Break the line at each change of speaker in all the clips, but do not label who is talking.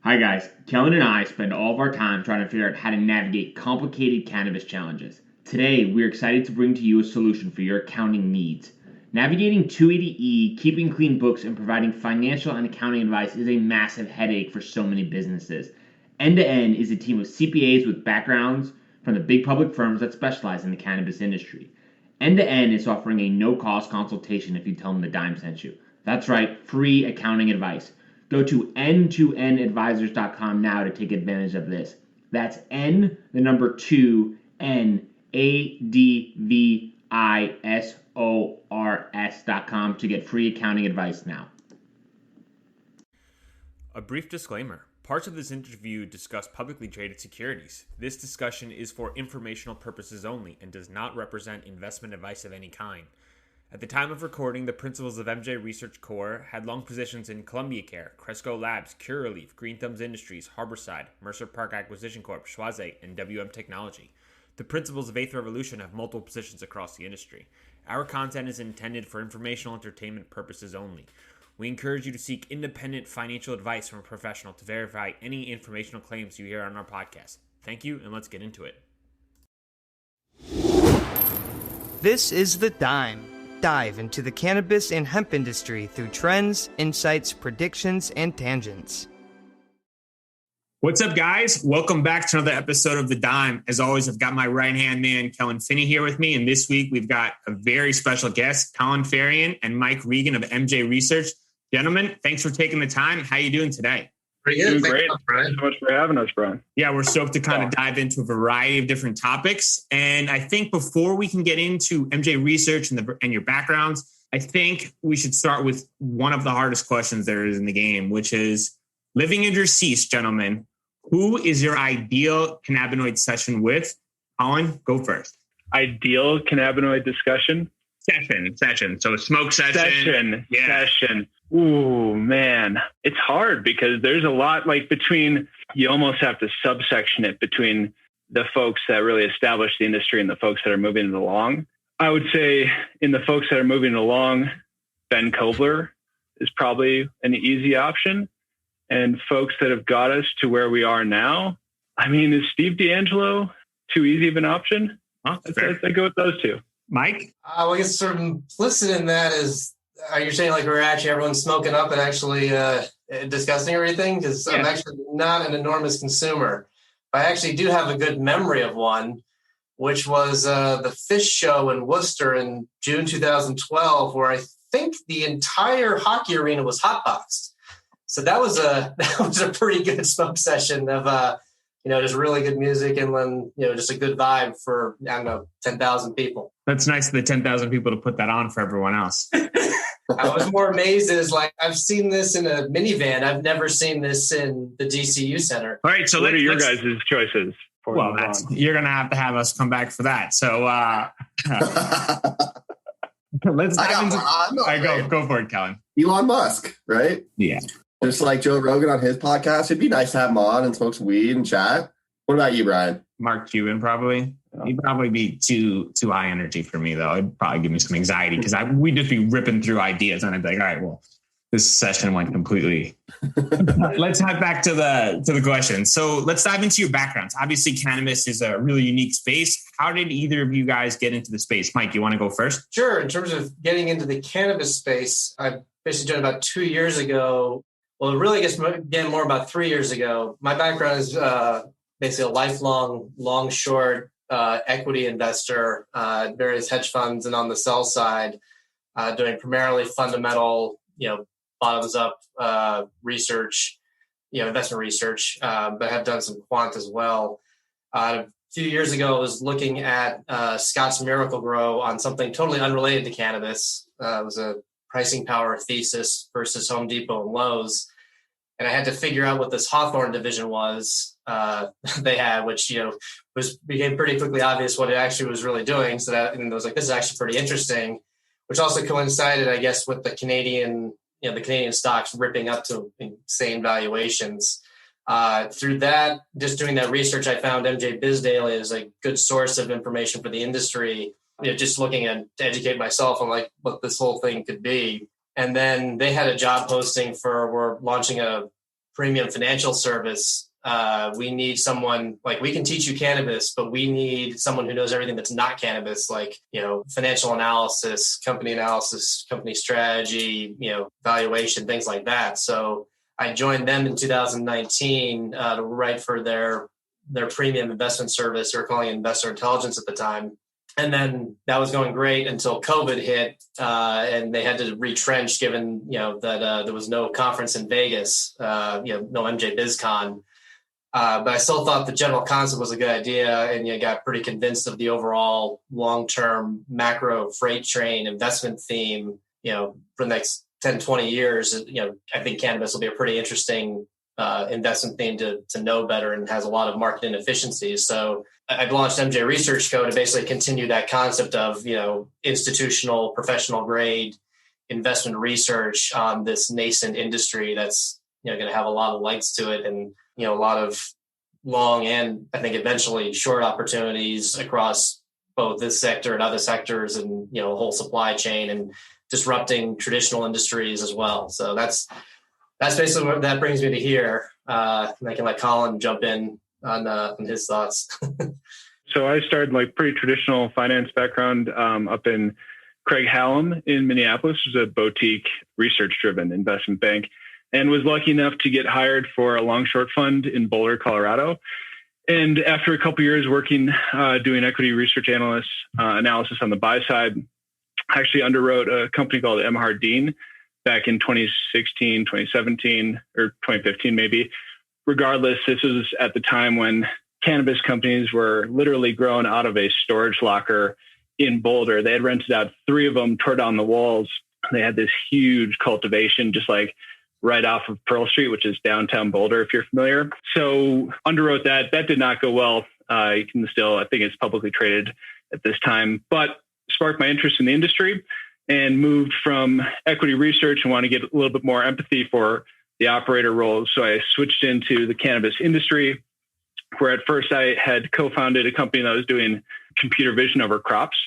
Hi guys, Kellan and I spend all of our time trying to figure out how to navigate complicated cannabis challenges. Today, we're excited to bring to you a solution for your accounting needs. Navigating 280E, keeping clean books, and providing financial and accounting advice is a massive headache for so many businesses. End to End is a team of CPAs with backgrounds from the big public firms that specialize in the cannabis industry. End to End is offering a no-cost consultation if you tell them the Dime sent you. That's right, free accounting advice. Go to n2nadvisors.com now to take advantage of this. That's N, the number 2, NADVISORS.com to get free accounting advice now.
A brief disclaimer. Parts of this interview discuss publicly traded securities. This discussion is for informational purposes only and does not represent investment advice of any kind. At the time of recording, the principals of MJ Research Corps had long positions in Columbia Care, Cresco Labs, Curaleaf, Green Thumbs Industries, Harborside, Mercer Park Acquisition Corp, Schwaze, and WM Technology. The principals of Eighth Revolution have multiple positions across the industry. Our content is intended for informational entertainment purposes only. We encourage you to seek independent financial advice from a professional to verify any informational claims you hear on our podcast. Thank you, and let's get into it.
This is The Dime. Dive into the cannabis and hemp industry through trends, insights, predictions, and tangents.
What's up, guys? Welcome back to another episode of The Dime. As always, I've got my right-hand man, Finney, here with me. And this week, we've got a very special guest, Colin and Mike Regan of MJ Research. Gentlemen, thanks for taking the time. How are you doing today?
Pretty good.
Great. Thanks so much for having us, Bryan.
Yeah, we're stoked to kind of dive into a variety of different topics. And I think before we can get into MJ Research and your backgrounds, I think we should start with one of the hardest questions there is in the game, which is living under cease, gentlemen. Who is your ideal cannabinoid session with? Colin, go first.
Ideal cannabinoid discussion?
Session. So a smoke session.
Session. Ooh, man. It's hard because there's a lot between, you almost have to subsection it between the folks that really establish the industry and the folks that are moving it along. I would say in the folks that are moving it along, Ben Kovler is probably an easy option. And folks that have got us to where we are now, is Steve D'Angelo too easy of an option? I go with those two.
Mike?
I guess sort of implicit in that is, are you saying we're actually everyone's smoking up and actually discussing everything? Because I'm actually not an enormous consumer. I actually do have a good memory of one, which was the Fish Show in Worcester in June 2012, where I think the entire hockey arena was hotboxed. So that was a pretty good smoke session of just really good music and then just a good vibe for 10,000 people.
That's nice of the 10,000 people to put that on for everyone else.
I was more amazed as I've seen this in a minivan. I've never seen this in the DCU Center.
All right, so
what are your guys' choices?
Well, you're going to have us come back for that. So let's dive into. Go for it, Kellan.
Elon Musk, right?
Yeah.
Just like Joe Rogan on his podcast, it'd be nice to have him on and smoke some weed and chat. What about you, Bryan?
Mark Cuban, probably. He'd probably be too high energy for me, though. It'd probably give me some anxiety because we'd just be ripping through ideas, and I'd be like, all right, well, this session went completely. Let's head back to the question. So let's dive into your backgrounds. Obviously, cannabis is a really unique space. How did either of you guys get into the space? Mike, you want to go first?
Sure. In terms of getting into the cannabis space, I basically joined about 2 years ago. Well, it really gets again more about 3 years ago. My background is basically a lifelong, long, short equity investor, various hedge funds, and on the sell side, doing primarily fundamental, bottoms up research, investment research, but have done some quant as well. A few years ago, I was looking at Scott's Miracle-Gro on something totally unrelated to cannabis. It was a pricing power thesis versus Home Depot and Lowe's. And I had to figure out what this Hawthorne division was they had, which, became pretty quickly obvious what it actually was really doing. So that, and I was like, this is actually pretty interesting, which also coincided, I guess, with the Canadian stocks ripping up to insane valuations. Through that, just doing that research, I found MJ Biz Daily is a good source of information for the industry. Just looking to educate myself on what this whole thing could be. And then they had a job posting we're launching a premium financial service, we need someone like, we can teach you cannabis, but we need someone who knows everything that's not cannabis, like, financial analysis, company strategy, valuation, things like that. So I joined them in 2019 to write for their premium investment service. They were calling it Investor Intelligence at the time. And then that was going great until COVID hit, and they had to retrench given, that there was no conference in Vegas, no MJ BizCon. But I still thought the general concept was a good idea, and got pretty convinced of the overall long-term macro freight train investment theme, for the next 10, 20 years. I think cannabis will be a pretty interesting investment theme to know better, and has a lot of market inefficiencies. So I've launched MJ Research Co. to basically continue that concept of, institutional, professional grade investment research on this nascent industry that's, going to have a lot of legs to it, and, a lot of long and I think eventually short opportunities across both this sector and other sectors, and, whole supply chain, and disrupting traditional industries as well. So that's basically what that brings me to here. And I can let Colin jump in on his thoughts.
So I started pretty traditional finance background up in Craig Hallam in Minneapolis, which is a boutique research-driven investment bank, and was lucky enough to get hired for a long-short fund in Boulder, Colorado. And after a couple of years working, doing equity research analysis on the buy side, I actually underwrote a company called M. Hardeen back in 2016, 2017, or 2015 maybe. Regardless, this was at the time when cannabis companies were literally grown out of a storage locker in Boulder. They had rented out 3 of them, tore down the walls. They had this huge cultivation just right off of Pearl Street, which is downtown Boulder, if you're familiar. So underwrote that. That did not go well. You can still, I think it's publicly traded at this time, but sparked my interest in the industry and moved from equity research and want to get a little bit more empathy for the operator roles. So I switched into the cannabis industry, where at first I had co-founded a company that was doing computer vision over crops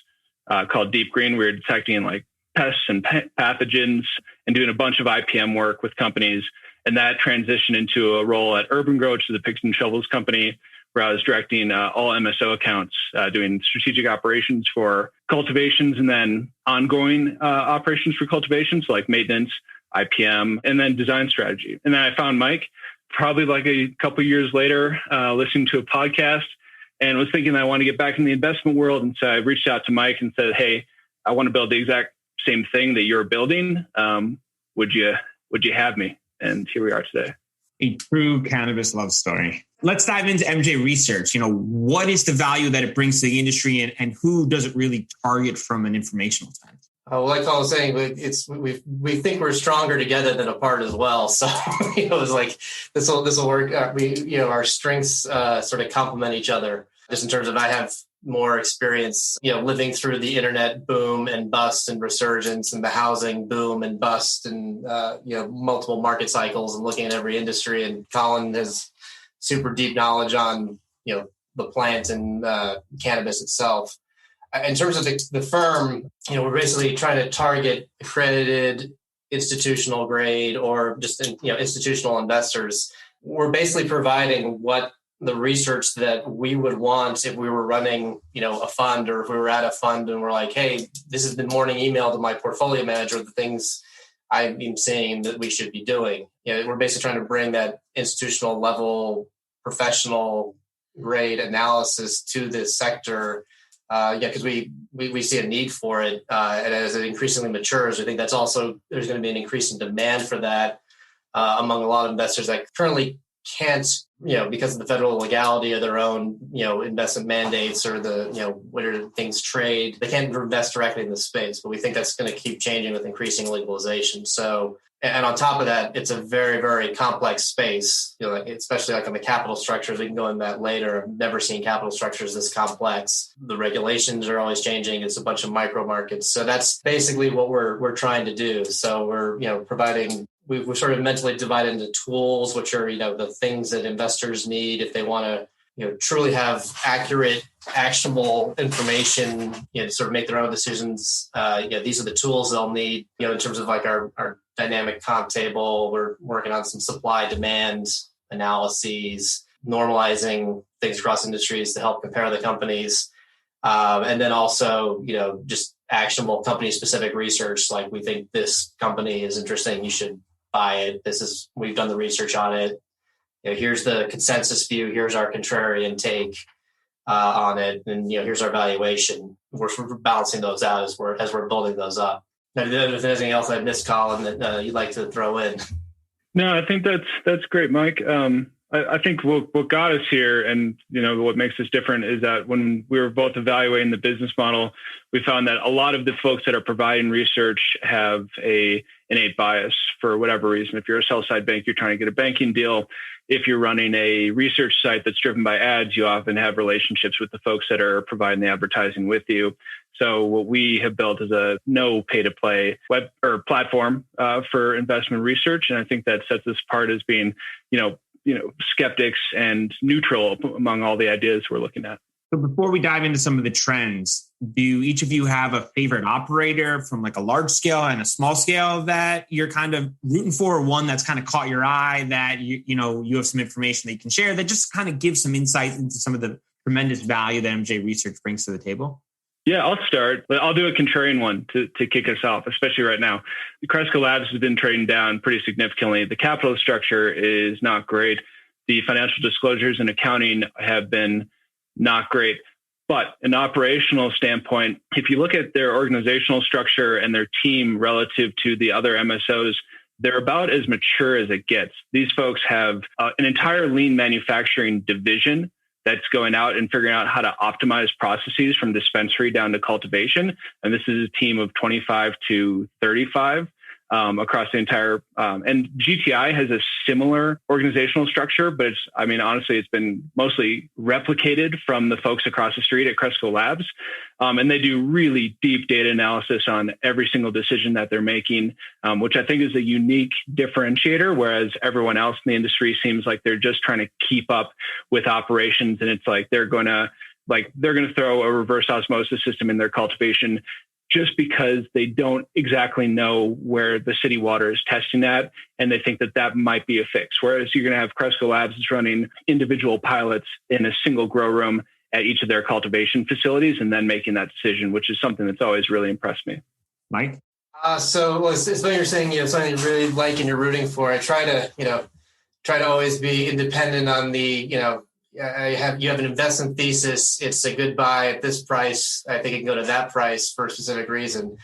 called Deep Green. We were detecting pests and pathogens and doing a bunch of IPM work with companies. And that transitioned into a role at Urban Grow, which is a picks and shovels company, where I was directing all MSO accounts, doing strategic operations for cultivations, and then ongoing operations for cultivations, like maintenance, IPM, and then design strategy. And then I found Mike probably a couple of years later, listening to a podcast, and was thinking I want to get back in the investment world. And so I reached out to Mike and said, "Hey, I want to build the exact same thing that you're building. Would you have me?" And here we are today.
A true cannabis love story. Let's dive into MJ Research. What is the value that it brings to the industry, and who does it really target from an informational sense?
Like Colin was saying, we think we're stronger together than apart as well. So it was this will work. Our strengths sort of complement each other. Just in terms of, I have more experience, living through the internet boom and bust and resurgence, and the housing boom and bust, and multiple market cycles, and looking at every industry. And Colin has super deep knowledge on the plant and cannabis itself. In terms of the firm, we're basically trying to target accredited institutional grade, or just institutional investors. We're basically providing what the research that we would want if we were running, a fund, or if we were at a fund and we're like, "Hey, this is the morning email to my portfolio manager, the things I've been saying that we should be doing." We're basically trying to bring that institutional level, professional grade analysis to this sector. Because we see a need for it, and as it increasingly matures, I think that's also, there's going to be an increasing demand for that among a lot of investors that currently can't, because of the federal legality of their own, investment mandates, or the, where things trade, they can't invest directly in the space. But we think that's going to keep changing with increasing legalization. So, and on top of that, it's a very, very complex space, especially on the capital structures. We can go into that later. I've never seen capital structures this complex. The regulations are always changing. It's a bunch of micro markets. So that's basically what we're trying to do. So we're, providing, we're sort of mentally divided into tools, which are, the things that investors need if they want to, truly have accurate, actionable information, to sort of make their own decisions. These are the tools they'll need, in terms of like our dynamic comp table. We're working on some supply demand analyses, normalizing things across industries to help compare the companies. And then also, just actionable company specific research. Like, we think this company is interesting, you should buy it. We've done the research on it. Here's the consensus view. Here's our contrarian take on it. And, here's our valuation. We're balancing those out as we're building those up. Now, if there's anything else I missed, Colin, that you'd like to throw in.
No, I think that's great, Mike. I think what got us here, and what makes us different, is that when we were both evaluating the business model, we found that a lot of the folks that are providing research have a innate bias for whatever reason. If you're a sell-side bank, you're trying to get a banking deal. If you're running a research site that's driven by ads, you often have relationships with the folks that are providing the advertising with you. So what we have built is a no pay-to-play web or platform for investment research, and I think that sets us apart as being, skeptics and neutral among all the ideas we're looking at.
So before we dive into some of the trends, do each of you have a favorite operator from like a large scale and a small scale that you're kind of rooting for, or one that's kind of caught your eye that you have some information that you can share that just kind of gives some insight into some of the tremendous value that MJ Research brings to the table?
Yeah, I'll start, but I'll do a contrarian one to kick us off, especially right now. Cresco Labs has been trading down pretty significantly. The capital structure is not great. The financial disclosures and accounting have been not great. But an operational standpoint, if you look at their organizational structure and their team relative to the other MSOs, they're about as mature as it gets. These folks have an entire lean manufacturing division that's going out and figuring out how to optimize processes from dispensary down to cultivation. And this is a team of 25 to 35 across the entire, and GTI has a similar organizational structure, but honestly, it's been mostly replicated from the folks across the street at Cresco Labs. And they do really deep data analysis on every single decision that they're making, which I think is a unique differentiator, whereas everyone else in the industry seems like they're just trying to keep up with operations. And it's like they're going to throw a reverse osmosis system in their cultivation just because they don't exactly know where the city water is testing at, and they think that might be a fix. Whereas you're going to have Cresco Labs is running individual pilots in a single grow room at each of their cultivation facilities and then making that decision, which is something that's always really impressed me.
Mike?
So it's funny you're saying, something you really like and you're rooting for. I try to always be independent on the, you have an investment thesis. It's a good buy at this price. I think it can go to that price for a specific reason.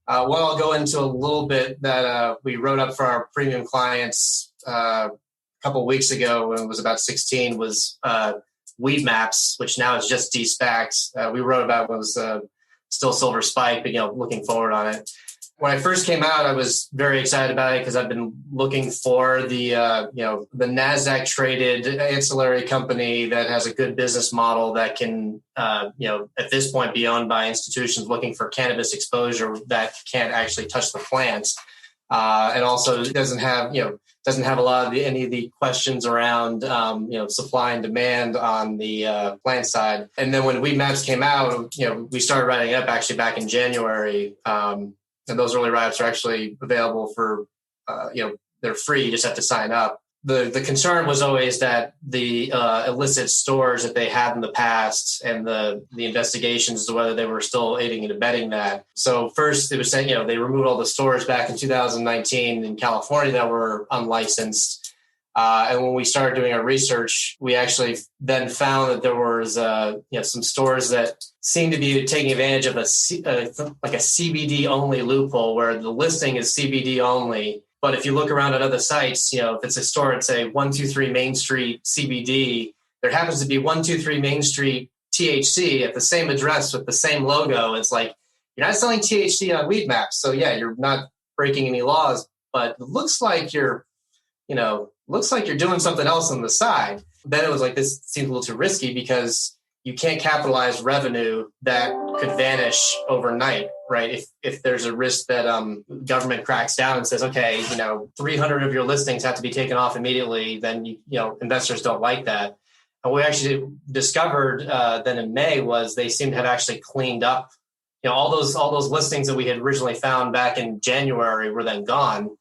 What I'll go into a little bit that we wrote up for our premium clients a couple of weeks ago when it was about 16 was Weed Maps, which now is just de-SPACed. We wrote about when it was still Silver Spike, but looking forward on it. When I first came out, I was very excited about it because I've been looking for the NASDAQ traded ancillary company that has a good business model that can, at this point be owned by institutions looking for cannabis exposure that can't actually touch the plant. And also doesn't have a lot of any of the questions around, supply and demand on the plant side. And then when Weed Maps came out, we started writing it up actually back in January. And those early write-ups are actually available for, they're free. You just have to sign up. The concern was always that the illicit stores that they had in the past and the investigations as to whether they were still aiding and abetting that. So first it was saying, they removed all the stores back in 2019 in California that were unlicensed. And when we started doing our research, we actually then found that there was, some stores that seemed to be taking advantage of a CBD only loophole where the listing is CBD only. But if you look around at other sites, if it's a store at say 123 Main Street CBD, there happens to be 123 Main Street THC at the same address with the same logo. It's like, you're not selling THC on Weed Maps. So yeah, you're not breaking any laws, but it looks like you're doing something else on the side. Then it was like, this seems a little too risky because you can't capitalize revenue that could vanish overnight, right? If there's a risk that government cracks down and says, okay, 300 of your listings have to be taken off immediately, then investors don't like that. And what we actually discovered then in May was they seemed to have actually cleaned up, all those listings that we had originally found back in January were then gone.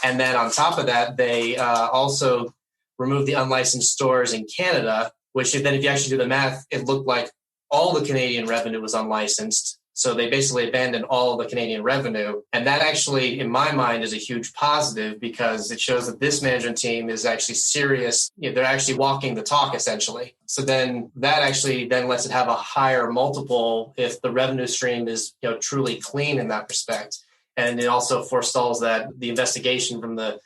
And then on top of that, they also removed the unlicensed stores in Canada, which then if you actually do the math, it looked like all the Canadian revenue was unlicensed. So they basically abandoned all of the Canadian revenue. And that actually, in my mind, is a huge positive because it shows that this management team is actually serious. They're actually walking the talk, essentially. So then that actually then lets it have a higher multiple if the revenue stream is truly clean in that respect. And it also forestalls that the investigation from the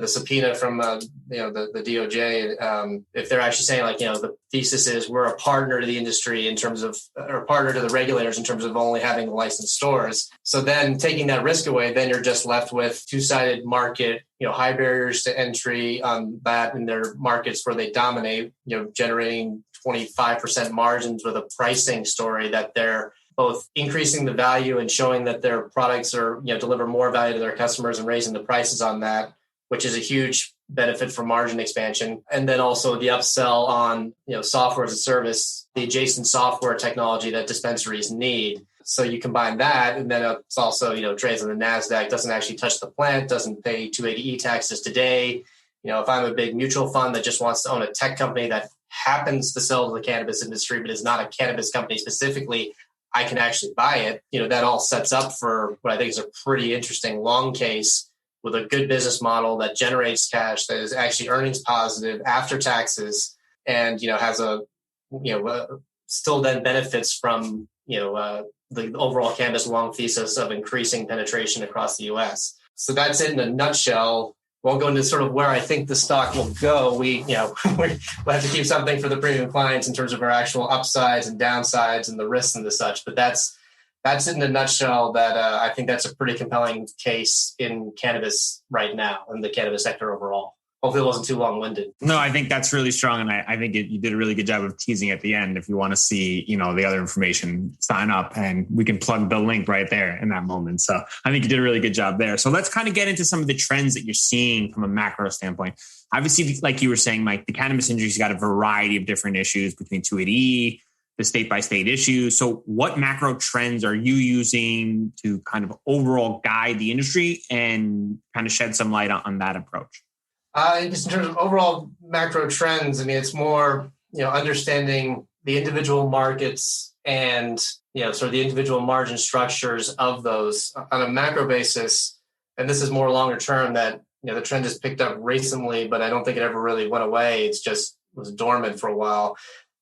subpoena from the DOJ, if they're actually saying the thesis is we're a partner to the industry in terms of, or a partner to the regulators in terms of only having licensed stores. So then taking that risk away, then you're just left with two-sided market, high barriers to entry on that in their markets where they dominate, generating 25% margins with a pricing story that they're both increasing the value and showing that their products are, deliver more value to their customers and raising the prices on that, which is a huge benefit for margin expansion. And then also the upsell on, software as a service, the adjacent software technology that dispensaries need. So you combine that, and then it's also, trades on the NASDAQ, doesn't actually touch the plant, doesn't pay 280E taxes today. If I'm a big mutual fund that just wants to own a tech company that happens to sell to the cannabis industry, but is not a cannabis company specifically, I can actually buy it. That all sets up for what I think is a pretty interesting long case with a good business model that generates cash, that is actually earnings positive after taxes, and has still then benefits from the overall cannabis long thesis of increasing penetration across the U.S. So that's it in a nutshell. Won't go into sort of where I think the stock will go. We'll have to keep something for the premium clients in terms of our actual upsides and downsides and the risks and the such. But that's it in a nutshell. That I think that's a pretty compelling case in cannabis right now and the cannabis sector overall. Hopefully it wasn't too long-winded.
No, I think that's really strong. And I think you did a really good job of teasing at the end. If you want to see, the other information, sign up and we can plug the link right there in that moment. So I think you did a really good job there. So let's kind of get into some of the trends that you're seeing from a macro standpoint. Obviously, like you were saying, Mike, the cannabis industry's got a variety of different issues between 280E, the state-by-state issues. So what macro trends are you using to kind of overall guide the industry and kind of shed some light on that approach?
Just in terms of overall macro trends, it's more, understanding the individual markets and, sort of the individual margin structures of those on a macro basis. And this is more longer term that, the trend has picked up recently, but I don't think it ever really went away. It's just was dormant for a while.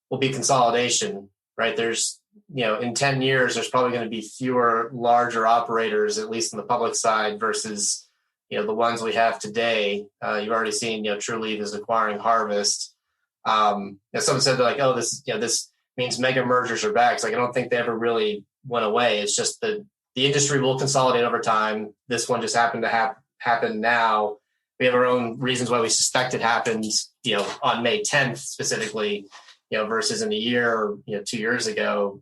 Will be consolidation, right? There's, in 10 years, there's probably going to be fewer larger operators, at least on the public side versus the ones we have today. You've already seen, Trulieve is acquiring Harvest. Someone said that this means mega mergers are back. It's I don't think they ever really went away. It's just that the industry will consolidate over time. This one just happened to happen now. We have our own reasons why we suspect it happens, on May 10th specifically, versus in a year, 2 years ago,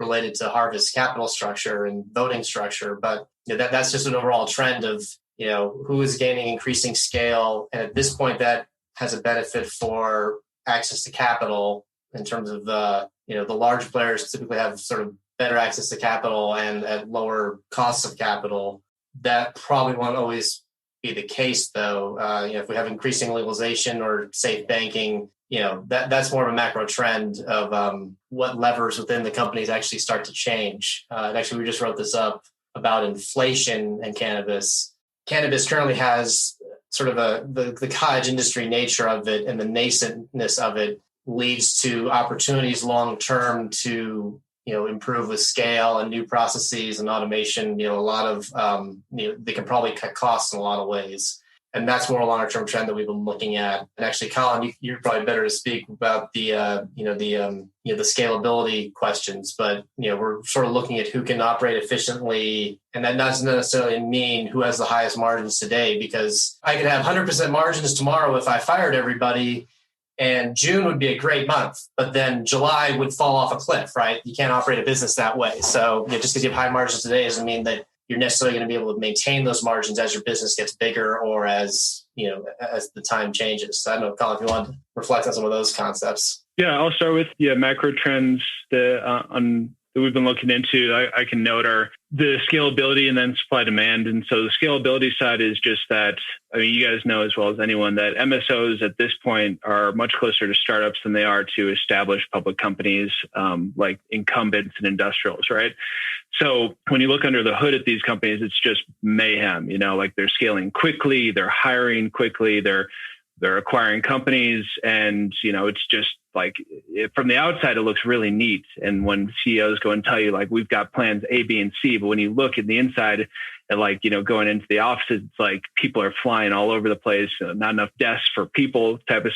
related to Harvest capital structure and voting structure. But that's just an overall trend of, who is gaining increasing scale. And at this point, that has a benefit for access to capital in terms of the large players typically have sort of better access to capital and at lower costs of capital. That probably won't always be the case, though. If we have increasing legalization or safe banking, that's more of a macro trend of what levers within the companies actually start to change. And actually, we just wrote this up about inflation and cannabis. Cannabis currently has sort of the cottage industry nature of it, and the nascentness of it leads to opportunities long term to improve with scale and new processes and automation. A lot of they can probably cut costs in a lot of ways, and that's more a longer term trend that we've been looking at. And actually, Collin, you're probably better to speak about the scalability questions. But we're sort of looking at who can operate efficiently, and that doesn't necessarily mean who has the highest margins today, because I could have 100% margins tomorrow if I fired everybody. And June would be a great month, but then July would fall off a cliff, right? You can't operate a business that way. So just because you have high margins today doesn't mean that you're necessarily going to be able to maintain those margins as your business gets bigger or as the time changes. So I don't know, Colin, if you want to reflect on some of those concepts.
Yeah, I'll start with macro trends that we've been looking into. I can note are the scalability and then supply demand. And so the scalability side is just that, I mean, you guys know as well as anyone that MSOs at this point are much closer to startups than they are to established public companies like incumbents and industrials, right? So when you look under the hood at these companies, it's just mayhem, like they're scaling quickly, they're hiring quickly, they're acquiring companies, and it's just like from the outside it looks really neat. And when CEOs go and tell you like we've got plans A, B, and C, but when you look at the inside and like going into the offices, it's like people are flying all over the place, not enough desks for people type of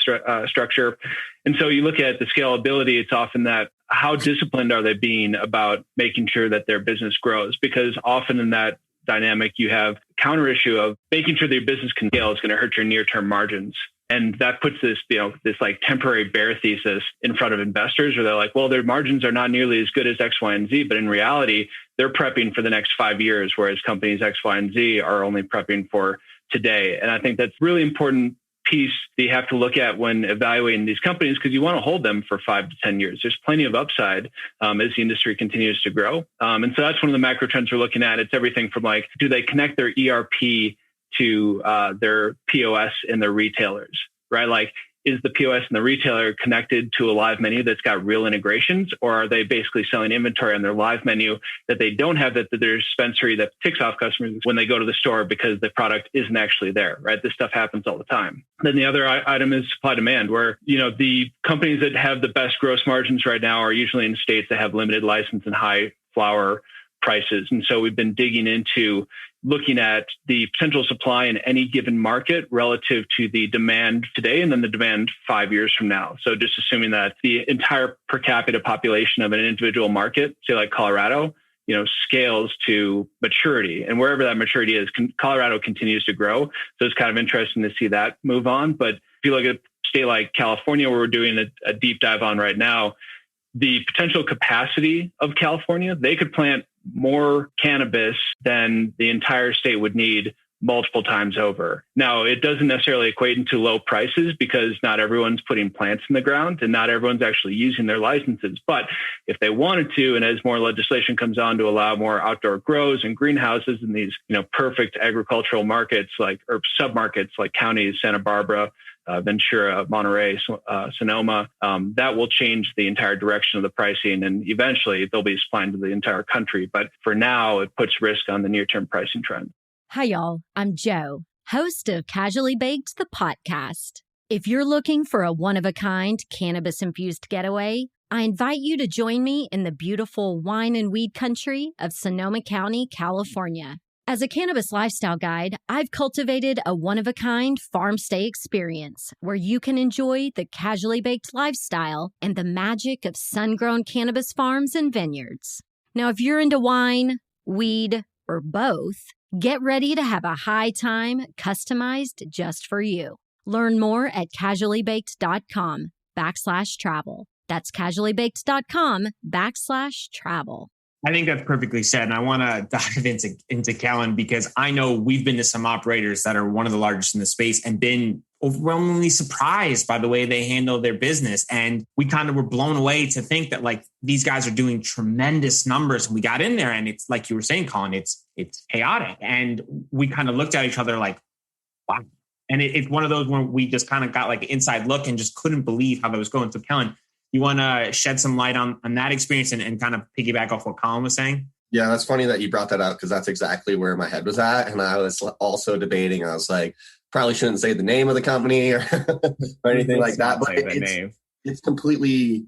structure. And so you look at the scalability, it's often that how disciplined are they being about making sure that their business grows? Because often in that dynamic, you have counter issue of making sure that your business can scale is going to hurt your near-term margins. And that puts this, this like temporary bear thesis in front of investors where they're like, well, their margins are not nearly as good as X, Y, and Z. But in reality, they're prepping for the next 5 years, whereas companies X, Y, and Z are only prepping for today. And I think that's really important piece that you have to look at when evaluating these companies, because you want to hold them for 5 to 10 years. There's plenty of upside as the industry continues to grow. And so that's one of the macro trends we're looking at. It's everything from like, do they connect their ERP to their POS and their retailers, right? Like, is the POS and the retailer connected to a live menu that's got real integrations, or are they basically selling inventory on their live menu that they don't have, that their dispensary that ticks off customers when they go to the store because the product isn't actually there, right? This stuff happens all the time. Then the other item is supply demand, where, the companies that have the best gross margins right now are usually in states that have limited license and high flower prices. And so we've been digging into looking at the potential supply in any given market relative to the demand today and then the demand 5 years from now. So just assuming that the entire per capita population of an individual market, say like Colorado, scales to maturity, and wherever that maturity is, Colorado continues to grow. So it's kind of interesting to see that move on. But if you look at a state like California, where we're doing a deep dive on right now, the potential capacity of California, they could plant more cannabis than the entire state would need multiple times over. Now, it doesn't necessarily equate into low prices because not everyone's putting plants in the ground and not everyone's actually using their licenses. But if they wanted to, and as more legislation comes on to allow more outdoor grows and greenhouses in these, perfect agricultural markets or submarkets like counties, Santa Barbara, Ventura, Monterey, Sonoma, that will change the entire direction of the pricing, and eventually they'll be supplying to the entire country. But for now, it puts risk on the near-term pricing trend.
Hi, y'all. I'm Joe, host of Casually Baked, the podcast. If you're looking for a one-of-a-kind cannabis-infused getaway, I invite you to join me in the beautiful wine and weed country of Sonoma County, California. As a cannabis lifestyle guide, I've cultivated a one-of-a-kind farm stay experience where you can enjoy the casually baked lifestyle and the magic of sun-grown cannabis farms and vineyards. Now, if you're into wine, weed, or both, get ready to have a high time customized just for you. Learn more at casuallybaked.com/travel. That's casuallybaked.com/travel.
I think that's perfectly said. And I want to dive into Kellan, because I know we've been to some operators that are one of the largest in the space and been overwhelmingly surprised by the way they handle their business. And we kind of were blown away to think that like these guys are doing tremendous numbers. And we got in there and it's like you were saying, Colin, it's chaotic. And we kind of looked at each other like, wow. And it's one of those where we just kind of got like an inside look and just couldn't believe how that was going. So Kellan, you want to shed some light on that experience and kind of piggyback off what Colin was saying?
Yeah, that's funny that you brought that up because that's exactly where my head was at. And I was also debating. I was like, probably shouldn't say the name of the company or, or anything like that. But it's completely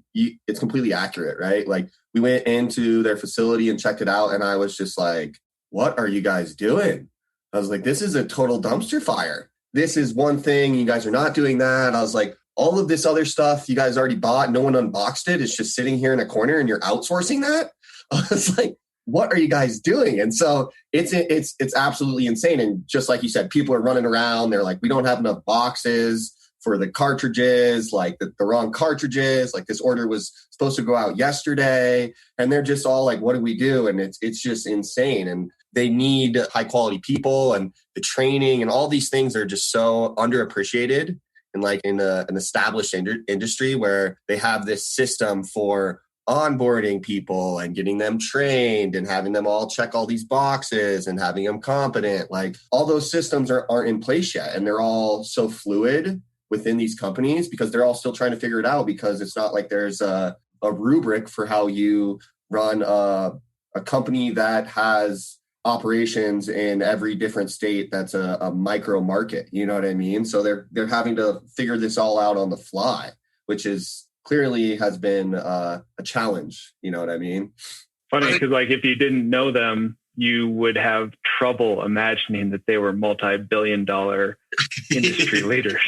accurate, right? Like we went into their facility and checked it out. And I was just like, what are you guys doing? I was like, this is a total dumpster fire. This is one thing. You guys are not doing that. I was like, all of this other stuff you guys already bought, no one unboxed it. It's just sitting here in a corner and you're outsourcing that. I was like, what are you guys doing? And so it's absolutely insane. And just like you said, people are running around. They're like, we don't have enough boxes for the cartridges, like the wrong cartridges. Like this order was supposed to go out yesterday. And they're just all like, what do we do? And it's just insane. And they need high quality people, and the training and all these things are just so underappreciated. And like in an established industry where they have this system for onboarding people and getting them trained and having them all check all these boxes and having them competent, like all those systems aren't in place yet. And they're all so fluid within these companies because they're all still trying to figure it out, because it's not like there's a rubric for how you run a company that has operations in every different state that's a micro market. You know what I mean? So they're having to figure this all out on the fly, which is clearly has been a challenge. You know what I mean?
Funny, because like if you didn't know them, you would have trouble imagining that they were multi-billion-dollar industry leaders.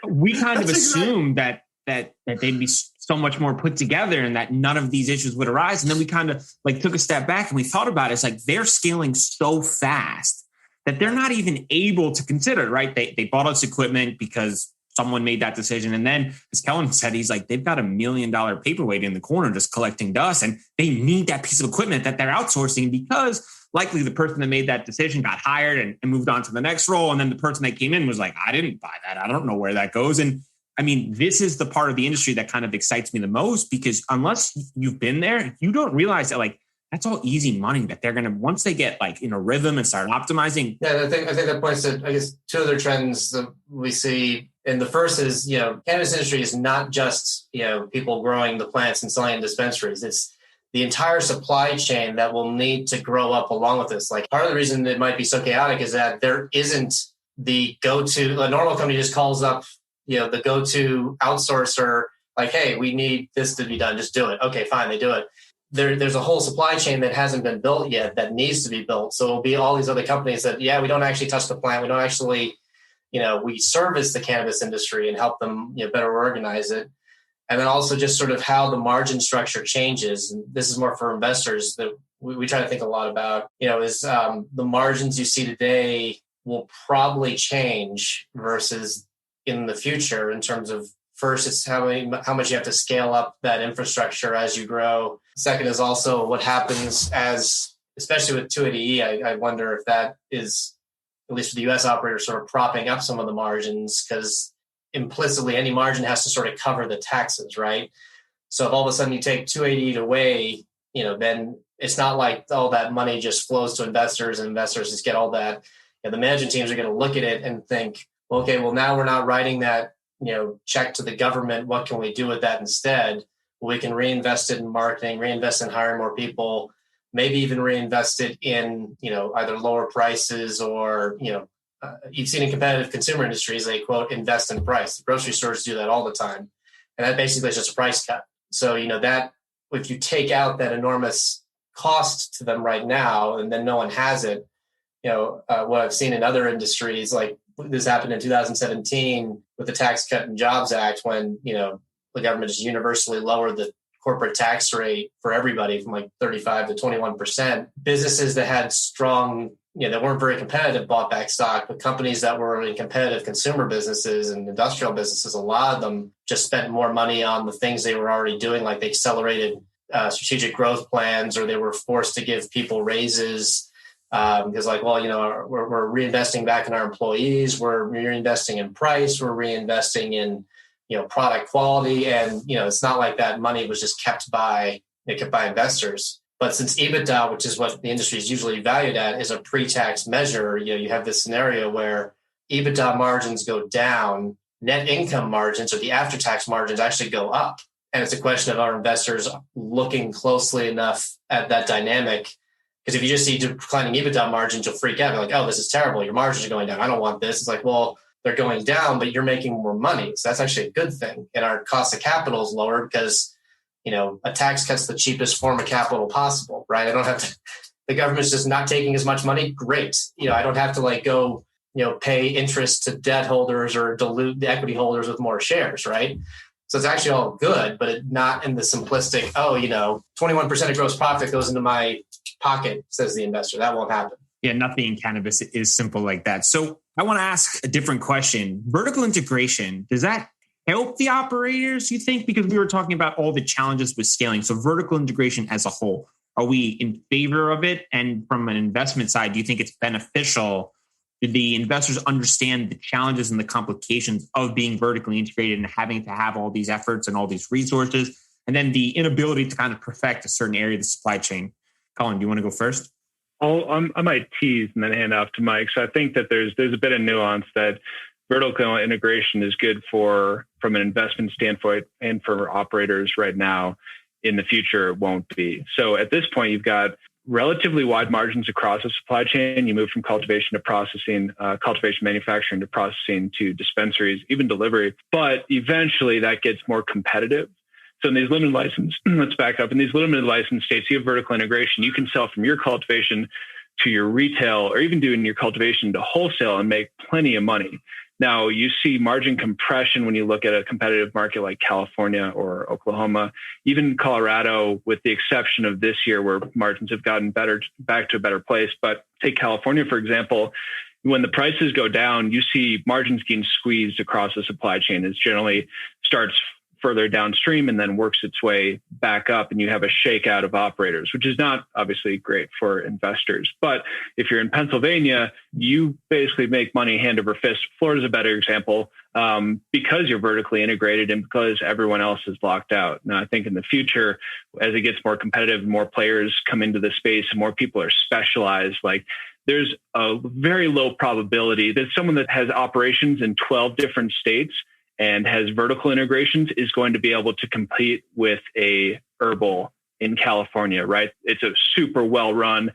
We kind of assumed that they'd be so much more put together and that none of these issues would arise. And then we kind of like took a step back and we thought about it. It's like they're scaling so fast that they're not even able to consider it, right? They bought us equipment because someone made that decision. And then, as Kellan said, he's like, they've got $1 million paperweight in the corner just collecting dust, and they need that piece of equipment that they're outsourcing because likely the person that made that decision got hired and moved on to the next role. And then the person that came in was like, I didn't buy that. I don't know where that goes. And I mean, this is the part of the industry that kind of excites me the most, because unless you've been there, you don't realize that like that's all easy money that they're going to, once they get like in a rhythm and start optimizing.
Yeah, I think that points to, I guess, two other trends that we see. And the first is, cannabis industry is not just, people growing the plants and selling in dispensaries. It's the entire supply chain that will need to grow up along with this. Like part of the reason it might be so chaotic is that there isn't the go-to, a normal company just calls up, the go-to outsourcer, like, hey, we need this to be done. Just do it. Okay, fine. They do it. There's a whole supply chain that hasn't been built yet that needs to be built. So it'll be all these other companies that, we don't actually touch the plant. We don't actually, we service the cannabis industry and help them, better organize it. And then also just sort of how the margin structure changes. And this is more for investors that we try to think a lot about, is the margins you see today will probably change versus in the future in terms of, first, it's how much you have to scale up that infrastructure as you grow. Second is also what happens especially with 280E, I wonder if that is, at least for the US operator, sort of propping up some of the margins, because implicitly any margin has to sort of cover the taxes, right? So if all of a sudden you take 280E away, then it's not like all that money just flows to investors and investors just get all that. The management teams are going to look at it and think, okay, well, now we're not writing that, check to the government. What can we do with that instead? We can reinvest it in marketing, reinvest in hiring more people, maybe even reinvest it in, either lower prices or, you've seen in competitive consumer industries, they quote, invest in price. The grocery stores do that all the time. And that basically is just a price cut. So, that if you take out that enormous cost to them right now, and then no one has it, what I've seen in other industries, like this happened in 2017 with the Tax Cut and Jobs Act, when, the government just universally lowered the corporate tax rate for everybody from like 35 to 21%. Businesses that had strong, that weren't very competitive bought back stock, but companies that were in competitive consumer businesses and industrial businesses, a lot of them just spent more money on the things they were already doing, like they accelerated strategic growth plans, or they were forced to give people raises. Because we're reinvesting back in our employees, we're reinvesting in price, we're reinvesting in, product quality. And, it's not like that money was just kept by investors. But since EBITDA, which is what the industry is usually valued at, is a pre-tax measure, you have this scenario where EBITDA margins go down, net income margins or the after-tax margins actually go up. And it's a question of our investors looking closely enough at that dynamic. Because if you just see declining EBITDA margins, you'll freak out. You're like, oh, this is terrible. Your margins are going down. I don't want this. It's like, well, they're going down, but you're making more money. So that's actually a good thing. And our cost of capital is lower because, a tax cut's the cheapest form of capital possible, right? I don't have to, the government's just not taking as much money. Great. I don't have to go, pay interest to debt holders or dilute the equity holders with more shares, right? So it's actually all good, but not in the simplistic, 21% of gross profit goes into my pocket, says the investor. That won't happen.
Yeah, nothing in cannabis is simple like that. So I want to ask a different question. Vertical integration, does that help the operators, you think? Because we were talking about all the challenges with scaling. So vertical integration as a whole,
Are we in favor of it? And from an investment side, do you think it's beneficial? Do the investors understand the challenges and the complications of being vertically integrated and having to have all these efforts and all these resources, and then the inability to kind of perfect a certain area of the supply chain? Colin, do you want to go first?
I might tease and then hand off to Mike. So I think that there's a bit of nuance that vertical integration is good for from an investment standpoint, and for operators right now. In the future, it won't be. So at this point, you've got relatively wide margins across the supply chain. You move from cultivation to processing, cultivation, manufacturing to processing to dispensaries, even delivery. But eventually that gets more competitive. So in these limited license, let's back up. In these limited license states, you have vertical integration. You can sell from your cultivation to your retail, or even doing your cultivation to wholesale and make plenty of money. Now, you see margin compression when you look at a competitive market like California or Oklahoma, even Colorado, with the exception of this year where margins have gotten better, back to a better place. But take California, for example, when the prices go down, you see margins getting squeezed across the supply chain. It generally starts further downstream and then works its way back up, and you have a shakeout of operators, which is not obviously great for investors. But if you're in Pennsylvania, you basically make money hand over fist. Florida's a better example because you're vertically integrated and because everyone else is locked out. Now, I think in the future, as it gets more competitive, more players come into the space and more people are specialized, like there's a very low probability that someone that has operations in 12 different states and has vertical integrations is going to be able to compete with a herbal in California, right? It's a super well-run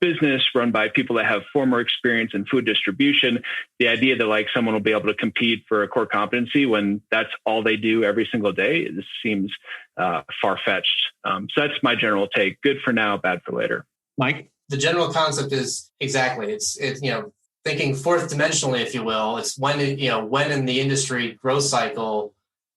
business run by people that have former experience in food distribution. The idea that like someone will be able to compete for a core competency when that's all they do every single day, it seems far-fetched. So that's my general take. Good for now, bad for later.
Mike?
The general concept is exactly, it's thinking fourth dimensionally, if you will. It's when in the industry growth cycle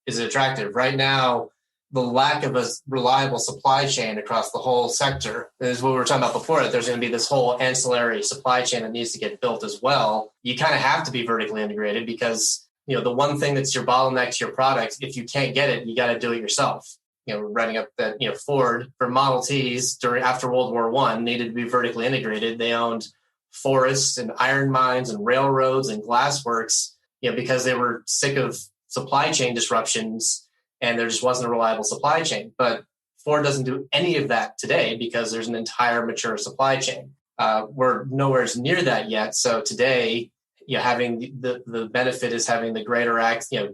is it attractive. Right now, the lack of a reliable supply chain across the whole sector is what we were talking about before. That there's going to be this whole ancillary supply chain that needs to get built as well. You kind of have to be vertically integrated because the one thing that's your bottleneck to your product, if you can't get it, you got to do it yourself. Writing up that Ford for Model Ts after World War I needed to be vertically integrated. They owned forests and iron mines and railroads and glassworks, because they were sick of supply chain disruptions and there just wasn't a reliable supply chain. But Ford doesn't do any of that today because there's an entire mature supply chain. We're nowhere near that yet. So today, having the benefit is having the greater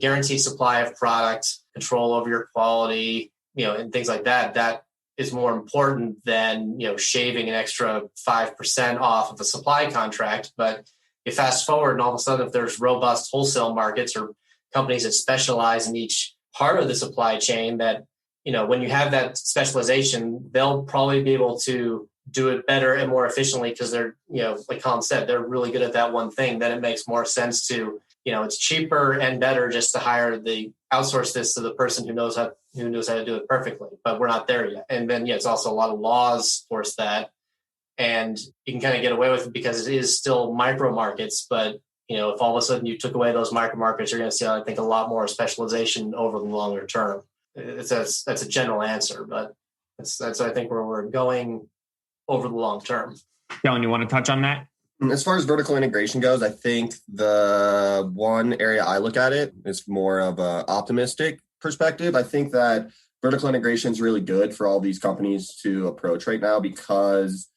guaranteed supply of product, control over your quality, and things like that. That is more important than, shaving an extra 5% off of a supply contract. But you fast forward and all of a sudden, if there's robust wholesale markets or companies that specialize in each part of the supply chain, that, when you have that specialization, they'll probably be able to do it better and more efficiently because they're, like Colin said, they're really good at that one thing. Then it makes more sense to, it's cheaper and better just to outsource this to the person who knows how to do it perfectly, but we're not there yet. And then, it's also a lot of laws force that, and you can kind of get away with it because it is still micro markets. But, if all of a sudden you took away those micro markets, you're going to see, I think, a lot more specialization over the longer term. That's a general answer, but that's I think where we're going over the long term.
Kellan, you want to touch on that?
As far as vertical integration goes, I think the one area I look at it is more of an optimistic perspective. I think that vertical integration is really good for all these companies to approach right now because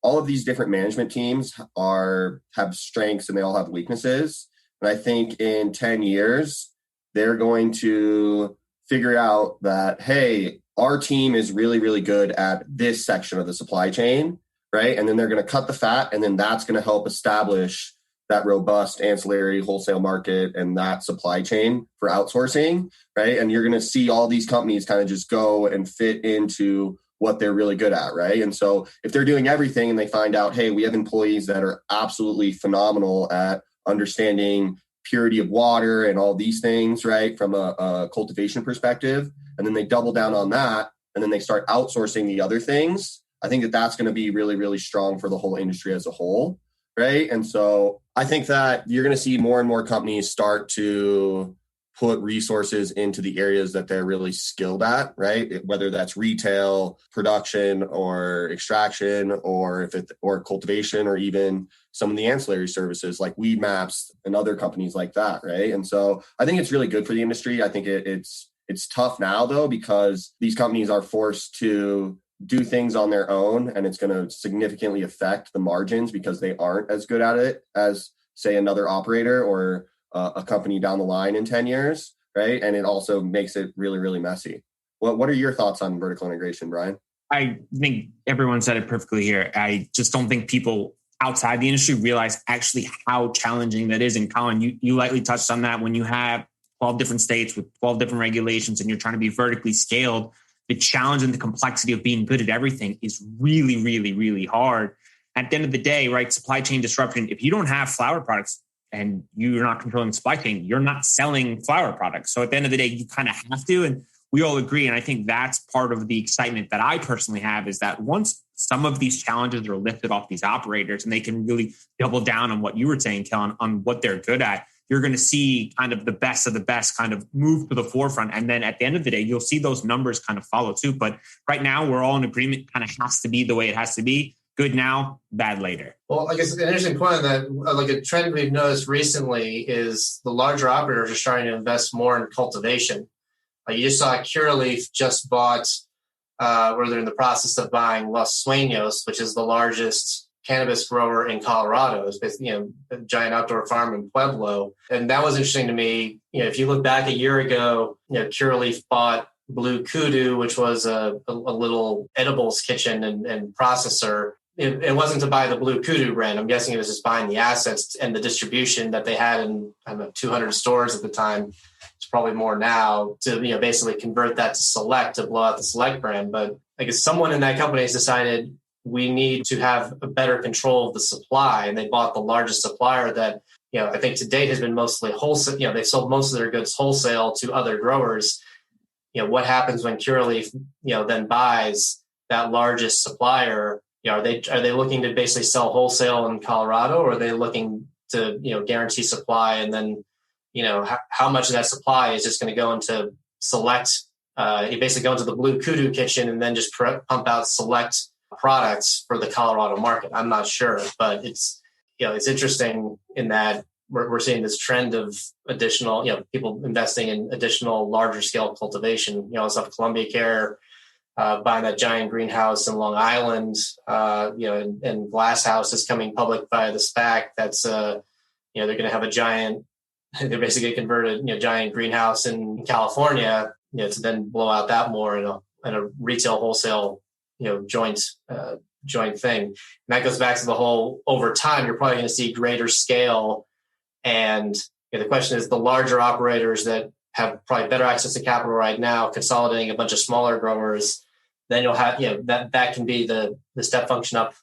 all of these different management teams have strengths and they all have weaknesses. And I think in 10 years, they're going to figure out that, hey, our team is really, really good at this section of the supply chain. Right. And then they're going to cut the fat, and then that's going to help establish that robust ancillary wholesale market and that supply chain for outsourcing. Right. And you're going to see all these companies kind of just go and fit into what they're really good at. Right. And so if they're doing everything and they find out, hey, we have employees that are absolutely phenomenal at understanding purity of water and all these things, right, from a cultivation perspective, and then they double down on that, and then they start outsourcing the other things, I think that that's going to be really, really strong for the whole industry as a whole, right? And so I think that you're going to see more and more companies start to put resources into the areas that they're really skilled at, right? Whether that's retail, production, or extraction, or cultivation, or even some of the ancillary services like weed maps and other companies like that, right? And so I think it's really good for the industry. I think it's tough now though, because these companies are forced to do things on their own, and it's going to significantly affect the margins because they aren't as good at it as, say, another operator or a company down the line in 10 years, right? And it also makes it really, really messy. What are your thoughts on vertical integration, Bryan?
I think everyone said it perfectly here. I just don't think people outside the industry realize actually how challenging that is. And Collin, you lightly touched on that. When you have 12 different states with 12 different regulations and you're trying to be vertically scaled, the challenge and the complexity of being good at everything is really, really, really hard. At the end of the day, right, supply chain disruption, if you don't have flower products and you're not controlling the supply chain, you're not selling flower products. So at the end of the day, you kind of have to, and we all agree. And I think that's part of the excitement that I personally have, is that once some of these challenges are lifted off these operators and they can really double down on what you were saying, Kellan, on what they're good at, you're going to see kind of the best of the best kind of move to the forefront. And then at the end of the day, you'll see those numbers kind of follow suit. But right now, we're all in agreement, kind of has to be the way it has to be. Good now, bad later.
Well, I guess an interesting point on that, like a trend we've noticed recently is the larger operators are starting to invest more in cultivation. You just saw Curaleaf just bought, where they're in the process of buying Los Sueños, which is the largest cannabis grower in Colorado. It's basically, a giant outdoor farm in Pueblo. And that was interesting to me. If you look back a year ago, Curaleaf bought Blue Kudu, which was a little edibles kitchen and processor. It wasn't to buy the Blue Kudu brand. I'm guessing it was just buying the assets and the distribution that they had in 200 stores at the time. It's probably more now to basically convert that to Select, to blow out the Select brand. But I guess someone in that company has decided we need to have a better control of the supply, and they bought the largest supplier that I think to date has been mostly wholesale. They've sold most of their goods wholesale to other growers. What happens when Curaleaf then buys that largest supplier? Are they looking to basically sell wholesale in Colorado, or are they looking to guarantee supply, and then how much of that supply is just going to go into Select? You basically go into the Blue Kudu kitchen and then just pump out Select products for the Colorado market. I'm not sure, but it's interesting in that we're seeing this trend of additional people investing in additional larger scale cultivation. Also have Columbia Care buying that giant greenhouse in Long Island, and Glass House is coming public via the SPAC. That's they're going to have a giant, they're basically converted giant greenhouse in California, to then blow out that more in a retail wholesale joint thing. And that goes back to the whole, over time you're probably going to see greater scale, and the question is the larger operators that have probably better access to capital right now consolidating a bunch of smaller growers. Then you'll have, that can be the step function up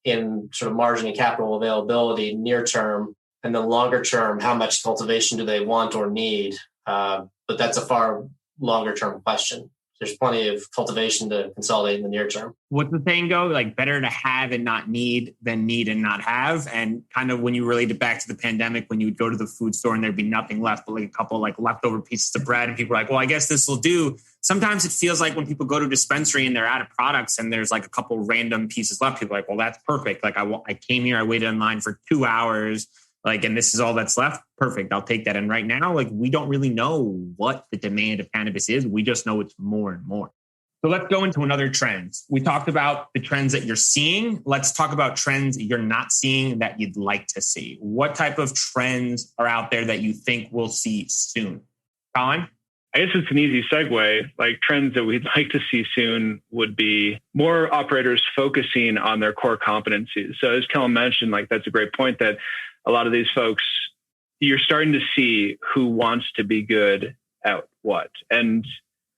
in sort of margin and capital availability near term. And then longer term, how much cultivation do they want or need? But that's a far longer term question. There's plenty of cultivation to consolidate in the near term.
What's the saying go? Like, better to have and not need than need and not have. And kind of when you relate it back to the pandemic, when you would go to the food store and there'd be nothing left but like a couple like leftover pieces of bread, and people are like, well, I guess this will do. Sometimes it feels like when people go to a dispensary and they're out of products and there's like a couple random pieces left, people are like, well, that's perfect. Like I came here, I waited in line for 2 hours. And this is all that's left. Perfect. I'll take that. And right now, we don't really know what the demand of cannabis is. We just know it's more and more. So let's go into another trend. We talked about the trends that you're seeing. Let's talk about trends you're not seeing that you'd like to see. What type of trends are out there that you think we'll see soon? Collin?
I guess it's an easy segue. Like, trends that we'd like to see soon would be more operators focusing on their core competencies. So as Kellan mentioned, that's a great point, that a lot of these folks, you're starting to see who wants to be good at what. And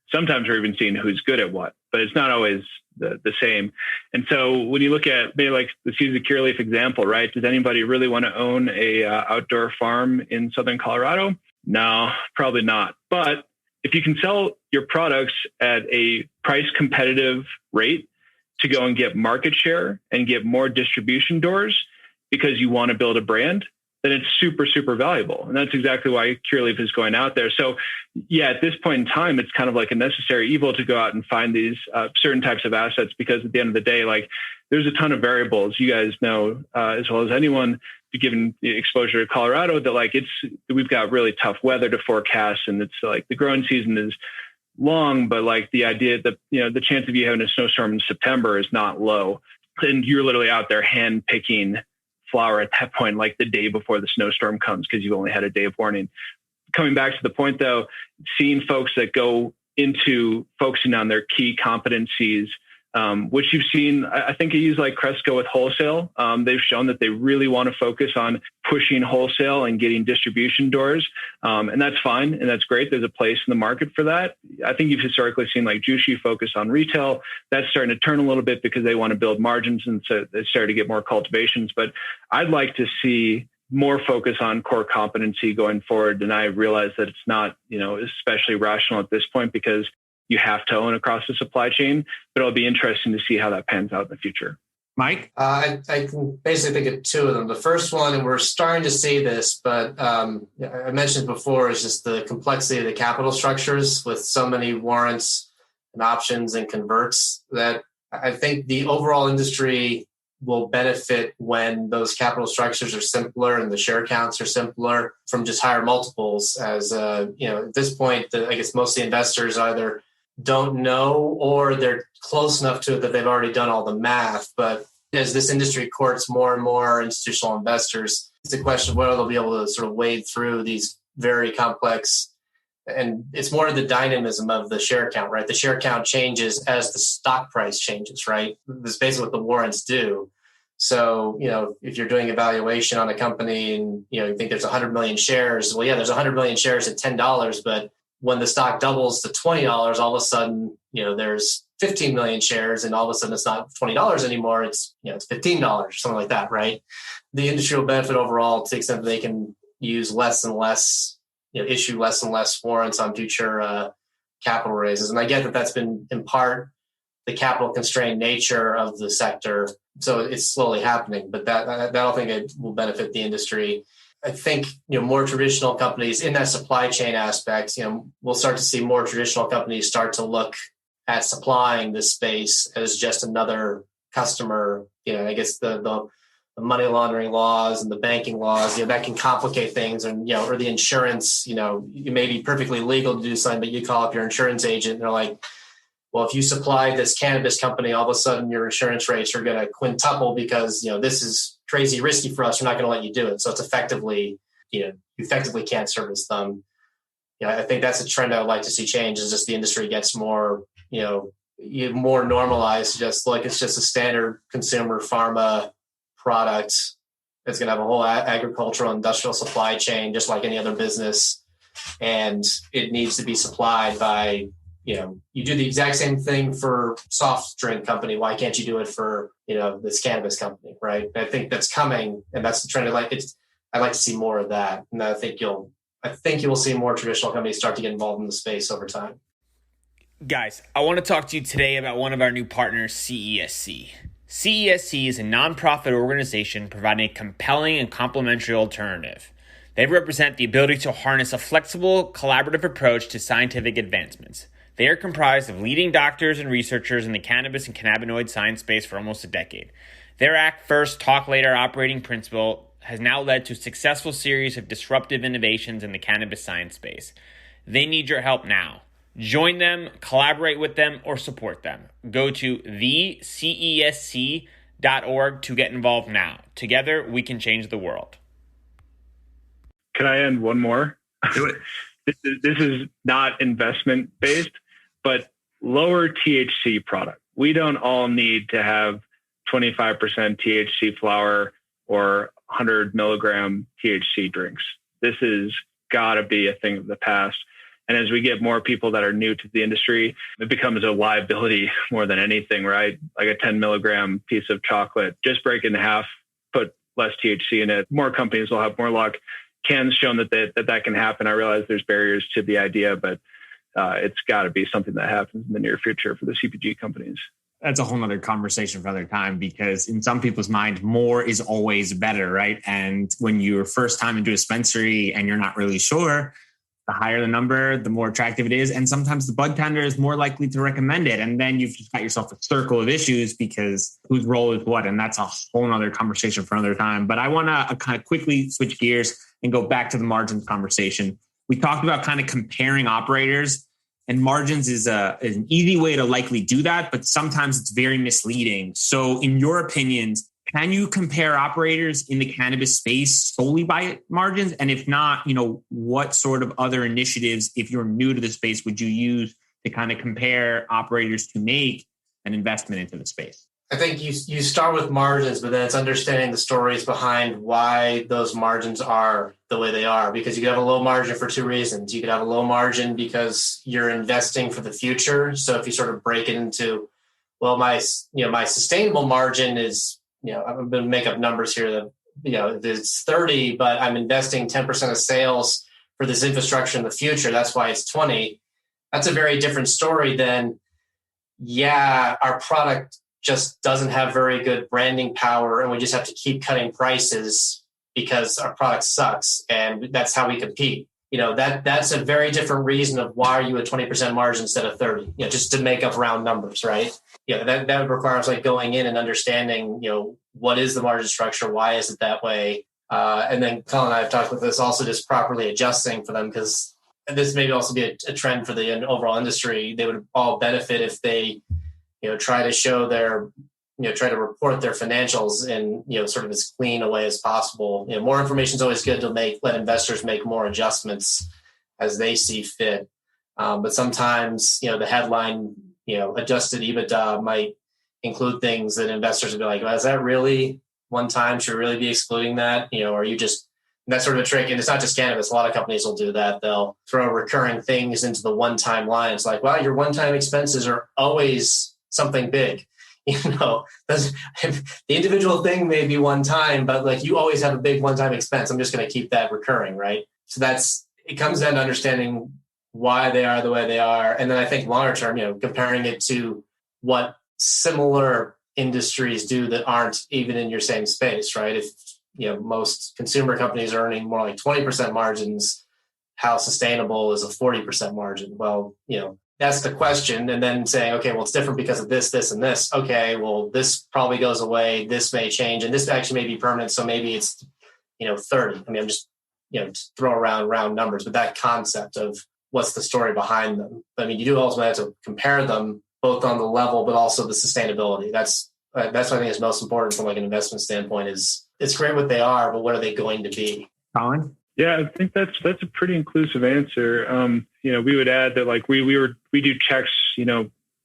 sometimes we're even seeing who's good at what, but it's not always the same. And so when you look at, maybe let's use the Curaleaf example, right? Does anybody really want to own a outdoor farm in Southern Colorado? No, probably not. But if you can sell your products at a price competitive rate to go and get market share and get more distribution doors, because you want to build a brand, then it's super, super valuable. And that's exactly why Curaleaf is going out there. So yeah, at this point in time, it's kind of like a necessary evil to go out and find these certain types of assets, because at the end of the day, like there's a ton of variables. You guys know as well as anyone, given the exposure to Colorado, that like we've got really tough weather to forecast, and it's like the growing season is long, but like the idea that, the chance of you having a snowstorm in September is not low. And you're literally out there hand picking flower at that point, like the day before the snowstorm comes, because you've only had a day of warning. Coming back to the point though, seeing folks that go into focusing on their key competencies, which you've seen, I think you use like Cresco with wholesale. They've shown that they really want to focus on pushing wholesale and getting distribution doors. And that's fine. And that's great. There's a place in the market for that. I think you've historically seen like Jushi focus on retail. That's starting to turn a little bit because they want to build margins. And so they started to get more cultivations. But I'd like to see more focus on core competency going forward. And I realize that it's not, especially rational at this point, because you have to own across the supply chain, but it'll be interesting to see how that pans out in the future.
Mike?
I can basically think of two of them. The first one, and we're starting to see this, but I mentioned before, is just the complexity of the capital structures with so many warrants and options and converts, that I think the overall industry will benefit when those capital structures are simpler and the share counts are simpler from just higher multiples. As at this point, I guess most of the investors either don't know or they're close enough to it that they've already done all the math. But as this industry courts more and more institutional investors, it's a question of whether they'll be able to sort of wade through these very complex, and it's more of the dynamism of the share count, right? The share count changes as the stock price changes, right? That's basically what the warrants do. So, if you're doing a valuation on a company and, you think there's 100 million shares, well, yeah, there's 100 million shares at $10, but when the stock doubles to $20, all of a sudden, there's 15 million shares, and all of a sudden it's not $20 anymore. It's, it's $15 or something like that, right? The industry will benefit overall to the extent that they can use less and less, issue less and less warrants on future capital raises. And I get that that's been in part the capital constrained nature of the sector. So it's slowly happening, but that'll think it will benefit the industry. I think, more traditional companies in that supply chain aspect, we'll start to see more traditional companies start to look at supplying this space as just another customer. I guess the money laundering laws and the banking laws, that can complicate things, and, or the insurance, it may be perfectly legal to do something, but you call up your insurance agent and they're like, well, if you supply this cannabis company, all of a sudden your insurance rates are going to quintuple because, this is crazy risky for us. We're not going to let you do it. So it's effectively, you effectively can't service them. I think that's a trend I would like to see change, is just the industry gets more, more normalized. Just like it's just a standard consumer pharma product. It's going to have a whole agricultural industrial supply chain, just like any other business. And it needs to be supplied by, you do the exact same thing for soft drink company. Why can't you do it for, this cannabis company, right? I think that's coming, and that's the trend. I'd like to see more of that. And I think you will see more traditional companies start to get involved in the space over time.
Guys, I want to talk to you today about one of our new partners, CESC. CESC is a nonprofit organization providing a compelling and complementary alternative. They represent the ability to harness a flexible, collaborative approach to scientific advancements. They are comprised of leading doctors and researchers in the cannabis and cannabinoid science space for almost a decade. Their act first, talk later operating principle has now led to a successful series of disruptive innovations in the cannabis science space. They need your help now. Join them, collaborate with them, or support them. Go to thecesc.org to get involved now. Together, we can change the world.
Can I add one more?
Do it.
This is not investment based, but lower THC product. We don't all need to have 25% THC flower or 100 milligram THC drinks. This has got to be a thing of the past. And as we get more people that are new to the industry, it becomes a liability more than anything, right? Like a 10 milligram piece of chocolate, just break it in half, put less THC in it. More companies will have more luck. Can's shown that can happen. I realize there's barriers to the idea, but it's got to be something that happens in the near future for the CPG companies.
That's a whole nother conversation for another time, because in some people's mind, more is always better, right? And when you're first time into a dispensary and you're not really sure, the higher the number, the more attractive it is. And sometimes the bud tender is more likely to recommend it. And then you've just got yourself a circle of issues because whose role is what? And that's a whole nother conversation for another time. But I want to kind of quickly switch gears and go back to the margins conversation. We talked about kind of comparing operators, and margins is an easy way to likely do that, but sometimes it's very misleading. So in your opinions, can you compare operators in the cannabis space solely by margins? And if not, what sort of other initiatives, if you're new to the space, would you use to kind of compare operators to make an investment into the space?
I think you start with margins, but then it's understanding the stories behind why those margins are the way they are. Because you could have a low margin for two reasons. You could have a low margin because you're investing for the future. So if you sort of break it into, well, my sustainable margin is, I'm going to make up numbers here that, it's 30, but I'm investing 10% of sales for this infrastructure in the future. That's why it's 20. That's a very different story than, our product just doesn't have very good branding power and we just have to keep cutting prices because our product sucks and that's how we compete. That's a very different reason of why are you at 20% margin instead of 30, just to make up round numbers, right? That would require us going in and understanding, what is the margin structure? Why is it that way? And then Colin and I have talked about this also, just properly adjusting for them, because this may also be a trend for the overall industry. They would all benefit if they, try to show try to report their financials in, sort of as clean a way as possible. More information is always good to let investors make more adjustments as they see fit. But sometimes, the headline, adjusted EBITDA might include things that investors would be like, well, is that really one time? Should we really be excluding that? Are you just, that's sort of a trick. And it's not just cannabis. A lot of companies will do that. They'll throw recurring things into the one-time line. It's like, wow, your one-time expenses are always something big. The individual thing may be one time, but you always have a big one-time expense. I'm just going to keep that recurring, right? So it comes down to understanding why they are the way they are. And then I think longer term, comparing it to what similar industries do that aren't even in your same space, right? If, most consumer companies are earning more like 20% margins, how sustainable is a 40% margin? Well, that's the question. And then saying, okay, well, it's different because of this, this, and this. Okay, well, this probably goes away. This may change. And this actually may be permanent. So maybe it's, 30. I mean, I'm just, just throw around round numbers, but that concept of what's the story behind them. I mean, you do also have to compare them both on the level, but also the sustainability. That's what I think is most important from an investment standpoint. Is it's great what they are, but what are they going to be?
Collin?
Yeah, I think that's a pretty inclusive answer. We would add that we do checks,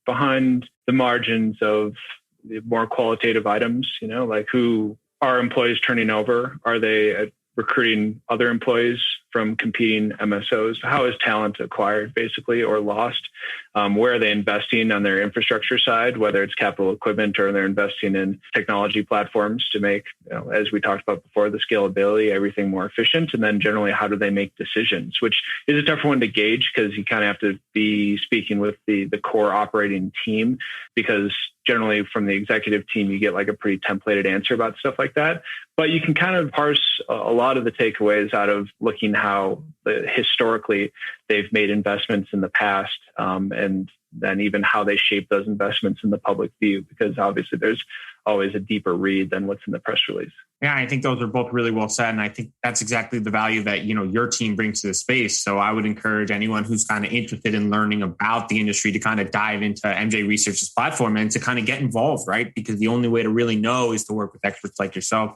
behind the margins of the more qualitative items, who are employees turning over? Are they recruiting other employees from competing MSOs? How is talent acquired basically or lost? Where are they investing on their infrastructure side, whether it's capital equipment or they're investing in technology platforms to make, as we talked about before, the scalability, everything more efficient? And then generally, how do they make decisions, which is a tougher one to gauge because you kind of have to be speaking with the core operating team, because generally from the executive team, you get a pretty templated answer about stuff like that. But you can kind of parse a lot of the takeaways out of looking how historically they've made investments in the past, and then even how they shape those investments in the public view, because obviously there's always a deeper read than what's in the press release.
Yeah, I think those are both really well said. And I think that's exactly the value that, your team brings to the space. So I would encourage anyone who's kind of interested in learning about the industry to kind of dive into MJ Research's platform and to kind of get involved, right? Because the only way to really know is to work with experts like yourself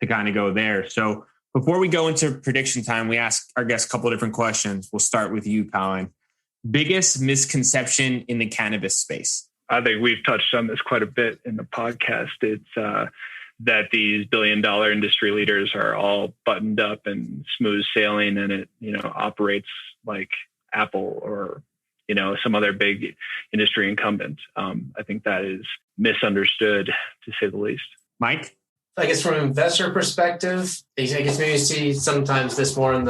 to kind of go there. So before we go into prediction time, we ask our guests a couple of different questions. We'll start with you, Collin. Biggest misconception in the cannabis space?
I think we've touched on this quite a bit in the podcast. It's that these billion-dollar industry leaders are all buttoned up and smooth sailing, and it operates like Apple or some other big industry incumbent. I think that is misunderstood, to say the least.
Mike?
I guess from an investor perspective, I guess maybe you see sometimes this more in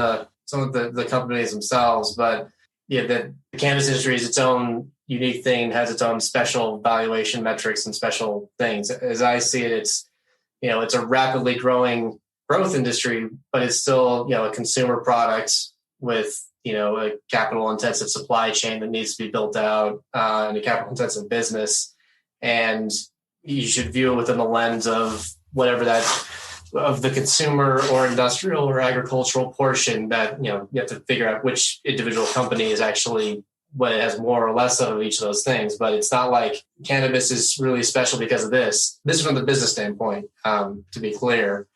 some of the companies themselves, but the cannabis industry is its own unique thing, has its own special valuation metrics and special things. As I see it, it's a rapidly growing growth industry, but it's still, a consumer product with, a capital intensive supply chain that needs to be built out, and a capital intensive business. And you should view it within the lens of whatever that of the consumer or industrial or agricultural portion that, you have to figure out which individual company is actually what it has more or less of each of those things. But it's not like cannabis is really special because of this. This is from the business standpoint, to be clear.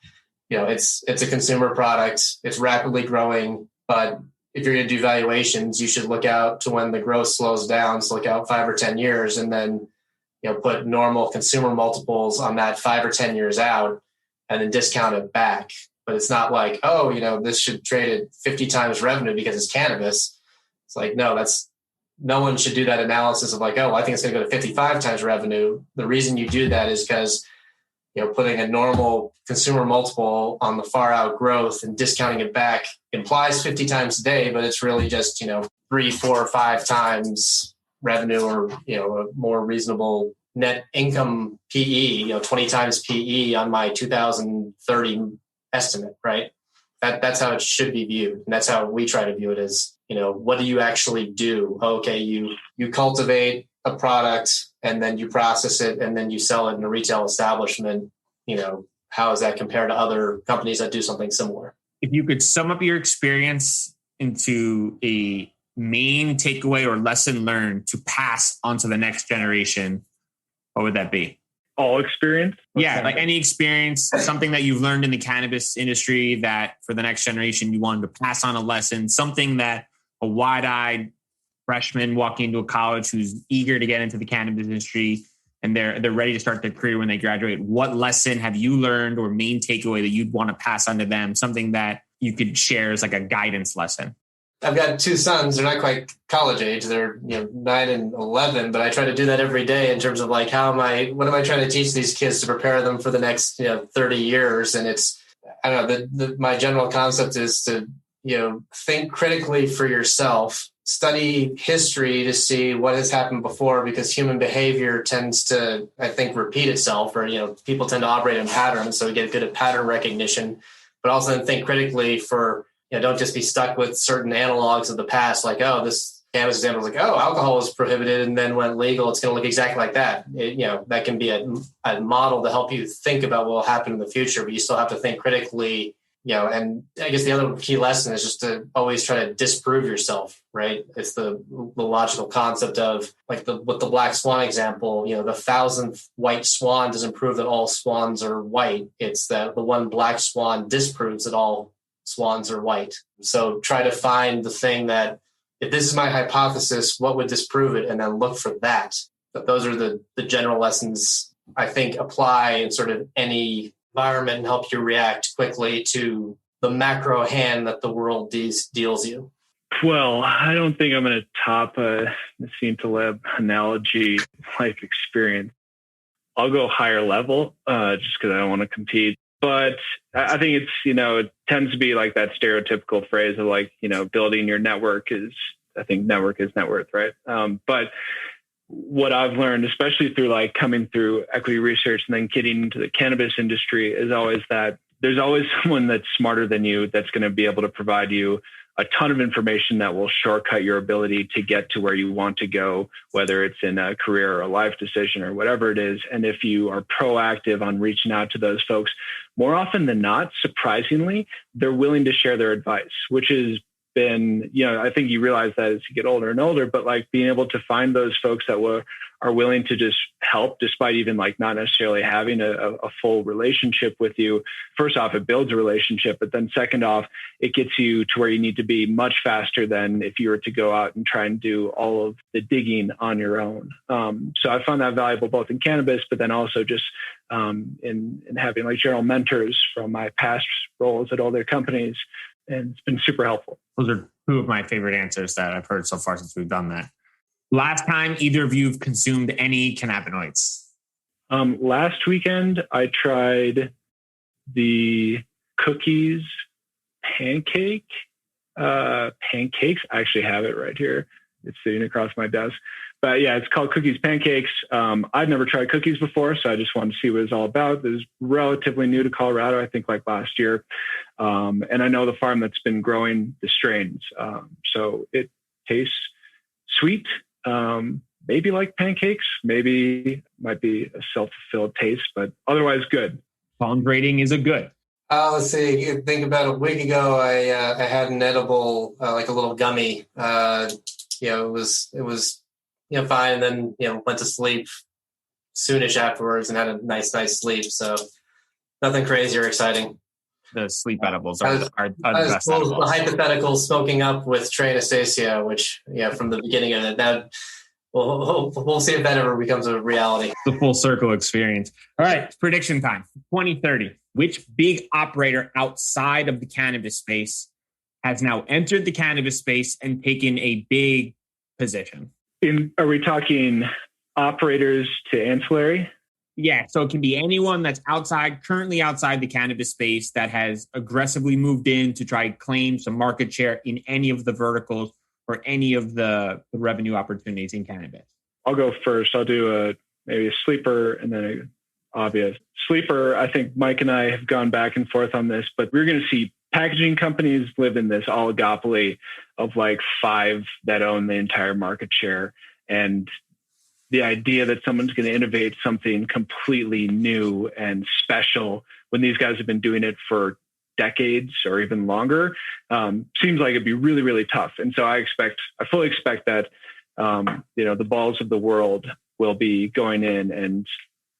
It's a consumer product. It's rapidly growing, but if you're going to do valuations, you should look out to when the growth slows down. So look out 5 or 10 years and then, put normal consumer multiples on that 5 or 10 years out and then discount it back. But it's not like, this should trade at 50 times revenue because it's cannabis. It's like, no one should do that analysis of like, I think it's going to go to 55 times revenue. The reason you do that is because, putting a normal consumer multiple on the far out growth and discounting it back implies 50 times a day, but it's really just, 3, 4, 5 times revenue or, a more reasonable net income PE, 20 times PE on my 2030 estimate, right? That's how it should be viewed. And that's how we try to view it as, what do you actually do? Okay, you cultivate a product and then you process it and then you sell it in a retail establishment. How does that compare to other companies that do something similar?
If you could sum up your experience into a main takeaway or lesson learned to pass on to the next generation, what would that be?
All experience?
Yeah, like any experience, something that you've learned in the cannabis industry that for the next generation you wanted to pass on a lesson, something that a wide-eyed freshman walking into a college who's eager to get into the cannabis industry and they're ready to start their career when they graduate. What lesson have you learned or main takeaway that you'd want to pass on to them? Something that you could share as like a guidance lesson.
I've got 2 sons. They're not quite college age. They're 9 and 11, but I try to do that every day in terms of like, what am I trying to teach these kids to prepare them for the next 30 years? And it's, I don't know, my general concept is to, think critically for yourself, study history to see what has happened before, because human behavior tends to, I think, repeat itself, or, people tend to operate in patterns. So we get good at pattern recognition, but also then think critically for, don't just be stuck with certain analogs of the past. Like, this cannabis example is like, alcohol was prohibited and then went legal. It's going to look exactly like that. That can be a model to help you think about what will happen in the future, but you still have to think critically. And I guess the other key lesson is just to always try to disprove yourself, right? It's the logical concept of like with the black swan example, the 1,000th white swan doesn't prove that all swans are white. It's that the one black swan disproves that all swans are white. So try to find the thing that, if this is my hypothesis, what would disprove it? And then look for that. But those are the general lessons I think apply in sort of any environment and help you react quickly to the macro hand that the world deals you.
Well, I don't think I'm going to top the Nassim Taleb analogy life experience. I'll go higher level just because I don't want to compete. But I think it's, it tends to be like that stereotypical phrase of like, building your network is, I think network is net worth, right? But what I've learned, especially through like coming through equity research and then getting into the cannabis industry, is always that there's always someone that's smarter than you that's going to be able to provide you a ton of information that will shortcut your ability to get to where you want to go, whether it's in a career or a life decision or whatever it is. And if you are proactive on reaching out to those folks, more often than not, surprisingly, they're willing to share their advice, which has been, I think you realize that as you get older and older, but like being able to find those folks that are willing to just help, despite even like not necessarily having a full relationship with you. First off, it builds a relationship, but then second off, it gets you to where you need to be much faster than if you were to go out and try and do all of the digging on your own. So I found that valuable both in cannabis, but then also just in having like general mentors from my past roles at older companies. And it's been super helpful.
Those are 2 of my favorite answers that I've heard so far since we've done that. Last time either of you have consumed any cannabinoids?
Last weekend, I tried the cookies pancakes. I actually have it right here. it's sitting across my desk. But yeah, it's called Cookies Pancakes. I've never tried cookies before, so I just wanted to see what it's all about. It was relatively new to Colorado, I think like last year. And I know the farm that's been growing the strains. So it tastes sweet, maybe like pancakes, maybe might be a self-fulfilled taste, but otherwise good.
Colin rating is a good.
Let's see. I think about a week ago, I had an edible, like a little gummy. It was fine. And then, went to sleep soonish afterwards and had a nice sleep. So nothing crazy or exciting.
The sleep edibles are the best
cool
edibles.
The hypothetical smoking up with Trey Anastasia, which, from the beginning of it, that we'll see if that ever becomes a reality.
The full circle experience. All right. Prediction time. 2030. Which big operator outside of the cannabis space has now entered the cannabis space and taken a big position?
Are we talking operators to ancillary?
Yeah, so it can be anyone that's currently outside the cannabis space that has aggressively moved in to try to claim some market share in any of the verticals or any of the revenue opportunities in cannabis.
I'll go first. I'll do maybe a sleeper and then a obvious. Sleeper, I think Mike and I have gone back and forth on this, but we're going to see packaging companies live in this oligopoly of like 5 that own the entire market share. And the idea that someone's going to innovate something completely new and special when these guys have been doing it for decades or even longer seems like it'd be really, really tough. And so I fully expect that, the balls of the world will be going in and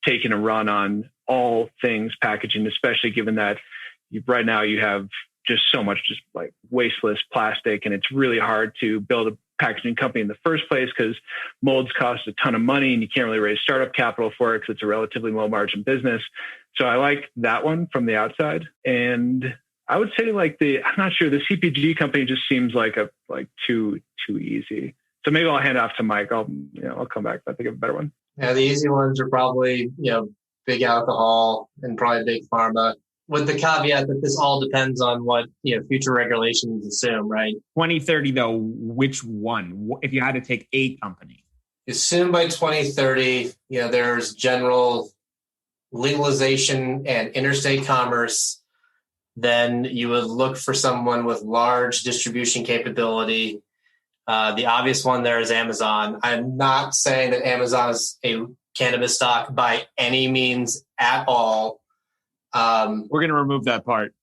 taking a run on all things packaging, especially given that right now you have just so much just like wasteless plastic, and it's really hard to build a packaging company in the first place because molds cost a ton of money and you can't really raise startup capital for it because it's a relatively low margin business. So I like that one from the outside. And I would say I'm not sure, the CPG company just seems like too easy. So maybe I'll hand off to Mike. I'll come back if I think of a better one.
Yeah, the easy ones are probably, big alcohol and probably big pharma, with the caveat that this all depends on what, future regulations assume, right?
2030, though, which one? If you had to take a company?
Assume by 2030, there's general legalization and interstate commerce. Then you would look for someone with large distribution capability. The obvious one there is Amazon. I'm not saying that Amazon is a cannabis stock by any means at all.
We're going to remove that part.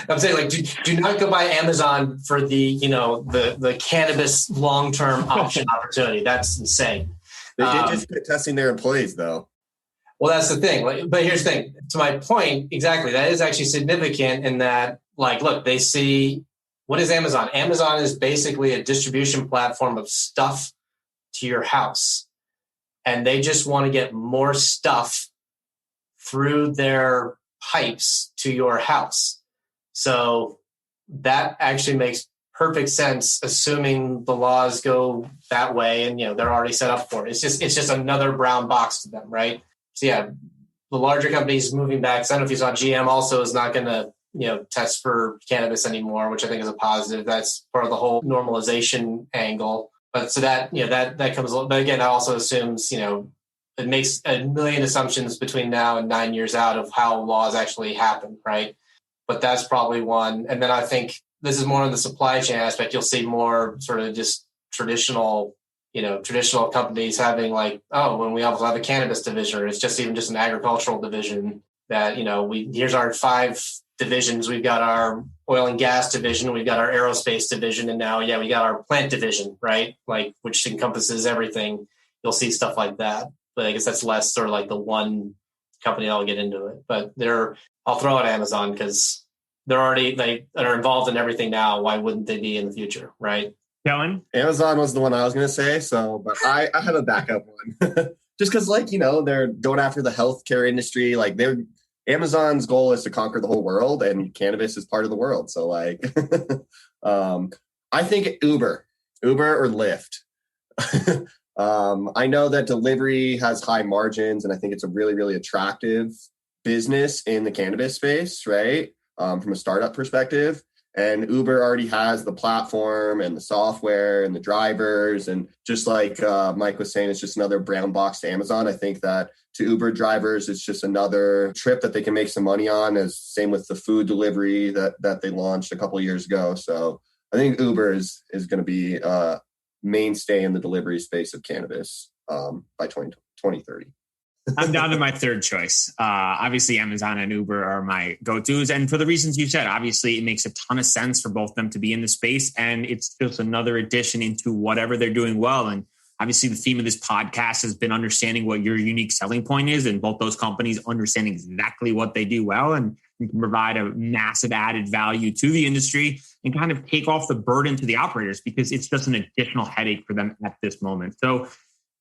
I'm saying, do not go by Amazon for the cannabis long-term option opportunity. That's insane.
They did just quit testing their employees, though.
Well, that's the thing. But here's the thing. To my point, exactly, that is actually significant in that, look, they see, what is Amazon? Amazon is basically a distribution platform of stuff to your house. And they just want to get more stuff through their pipes to your house. So that actually makes perfect sense, assuming the laws go that way and, they're already set up for it. It's just another brown box to them, right? So yeah, the larger companies moving back. So I don't know if you saw GM also is not going to, test for cannabis anymore, which I think is a positive. That's part of the whole normalization angle. But so that, that comes, but again, that also assumes, it makes a million assumptions between now and 9 years out of how laws actually happen, right? But that's probably one. And then I think this is more on the supply chain aspect. You'll see more sort of just traditional companies having when we also have a cannabis division, or it's just even just an agricultural division that, here's our 5 divisions. We've got our oil and gas division, we've got our aerospace division, and now, we got our plant division, right? Which encompasses everything. You'll see stuff like that. But I guess that's less sort of the one company that'll get into it. But I'll throw out Amazon because they are involved in everything now. Why wouldn't they be in the future, right?
Kellan?
Amazon was the one I was going to say. But I have a backup one. Just because, they're going after the healthcare industry. Amazon's goal is to conquer the whole world, and cannabis is part of the world. So, I think Uber or Lyft. I know that delivery has high margins, and I think it's a really, really attractive business in the cannabis space, right? From a startup perspective. And Uber already has the platform and the software and the drivers. And just like Mike was saying, it's just another brown box to Amazon. I think that to Uber drivers, it's just another trip that they can make some money on, as same with the food delivery that they launched a couple of years ago. So I think Uber is going to be a mainstay in the delivery space of cannabis by 2030.
I'm down to my third choice. Obviously, Amazon and Uber are my go-tos. And for the reasons you said, obviously, it makes a ton of sense for both of them to be in the space. And it's just another addition into whatever they're doing well. And obviously, the theme of this podcast has been understanding what your unique selling point is. And both those companies understand exactly what they do well. And you can provide a massive added value to the industry and kind of take off the burden to the operators, because it's just an additional headache for them at this moment. So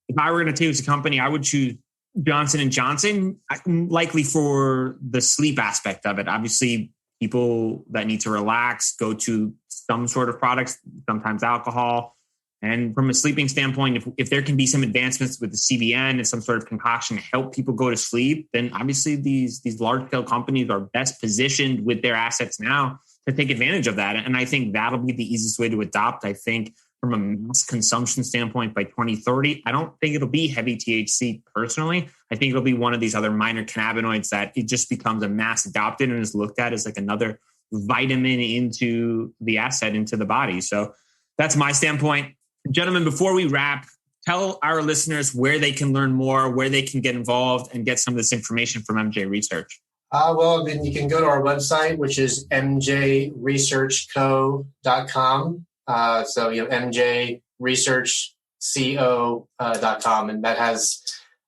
if I were going to choose a company, I would choose Johnson & Johnson, likely for the sleep aspect of it. Obviously, people that need to relax go to some sort of products, sometimes alcohol. And from a sleeping standpoint, if there can be some advancements with the CBN and some sort of concoction to help people go to sleep, then obviously these large-scale companies are best positioned with their assets now to take advantage of that. And I think that'll be the easiest way to adopt. I think from a mass consumption standpoint by 2030, I don't think it'll be heavy THC personally. I think it'll be one of these other minor cannabinoids that it just becomes a mass adopted and is looked at as like another vitamin into the asset, into the body. So that's my standpoint. Gentlemen, before we wrap, tell our listeners where they can learn more, where they can get involved and get some of this information from MJ Research.
Well, then you can go to our website, which is mjresearchco.com. So, mjresearchco.com, and that has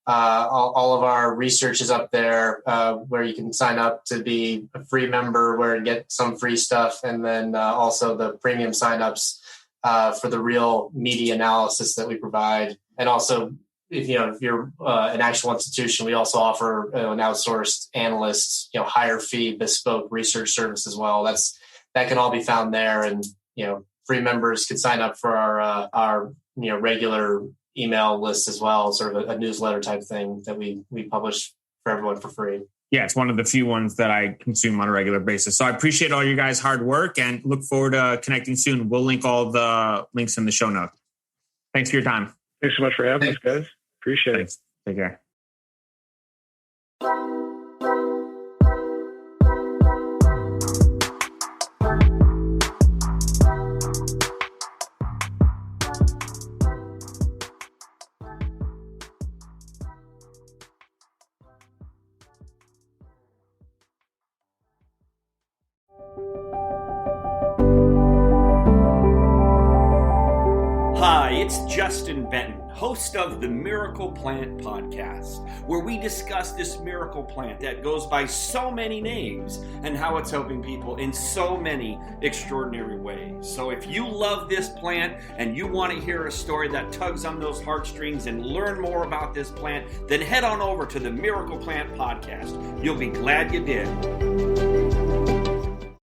all of our research is up there, where you can sign up to be a free member, where you get some free stuff, and then also the premium signups for the real media analysis that we provide. And also, if you're an actual institution, we also offer an outsourced analyst, higher fee, bespoke research service as well. That can all be found there, and free members could sign up for our regular email list as well, sort of a newsletter type thing that we publish for everyone for free.
Yeah, it's one of the few ones that I consume on a regular basis. So I appreciate all you guys' hard work and look forward to connecting soon. We'll link all the links in the show notes. Thanks for your time.
Thanks so much for having us, guys. Appreciate it.
Take care.
Hi, it's Justin Benton, host of the Miracle Plant Podcast, where we discuss this miracle plant that goes by so many names and how it's helping people in so many extraordinary ways. So if you love this plant and you want to hear a story that tugs on those heartstrings and learn more about this plant, then head on over to the Miracle Plant Podcast. You'll be glad you did.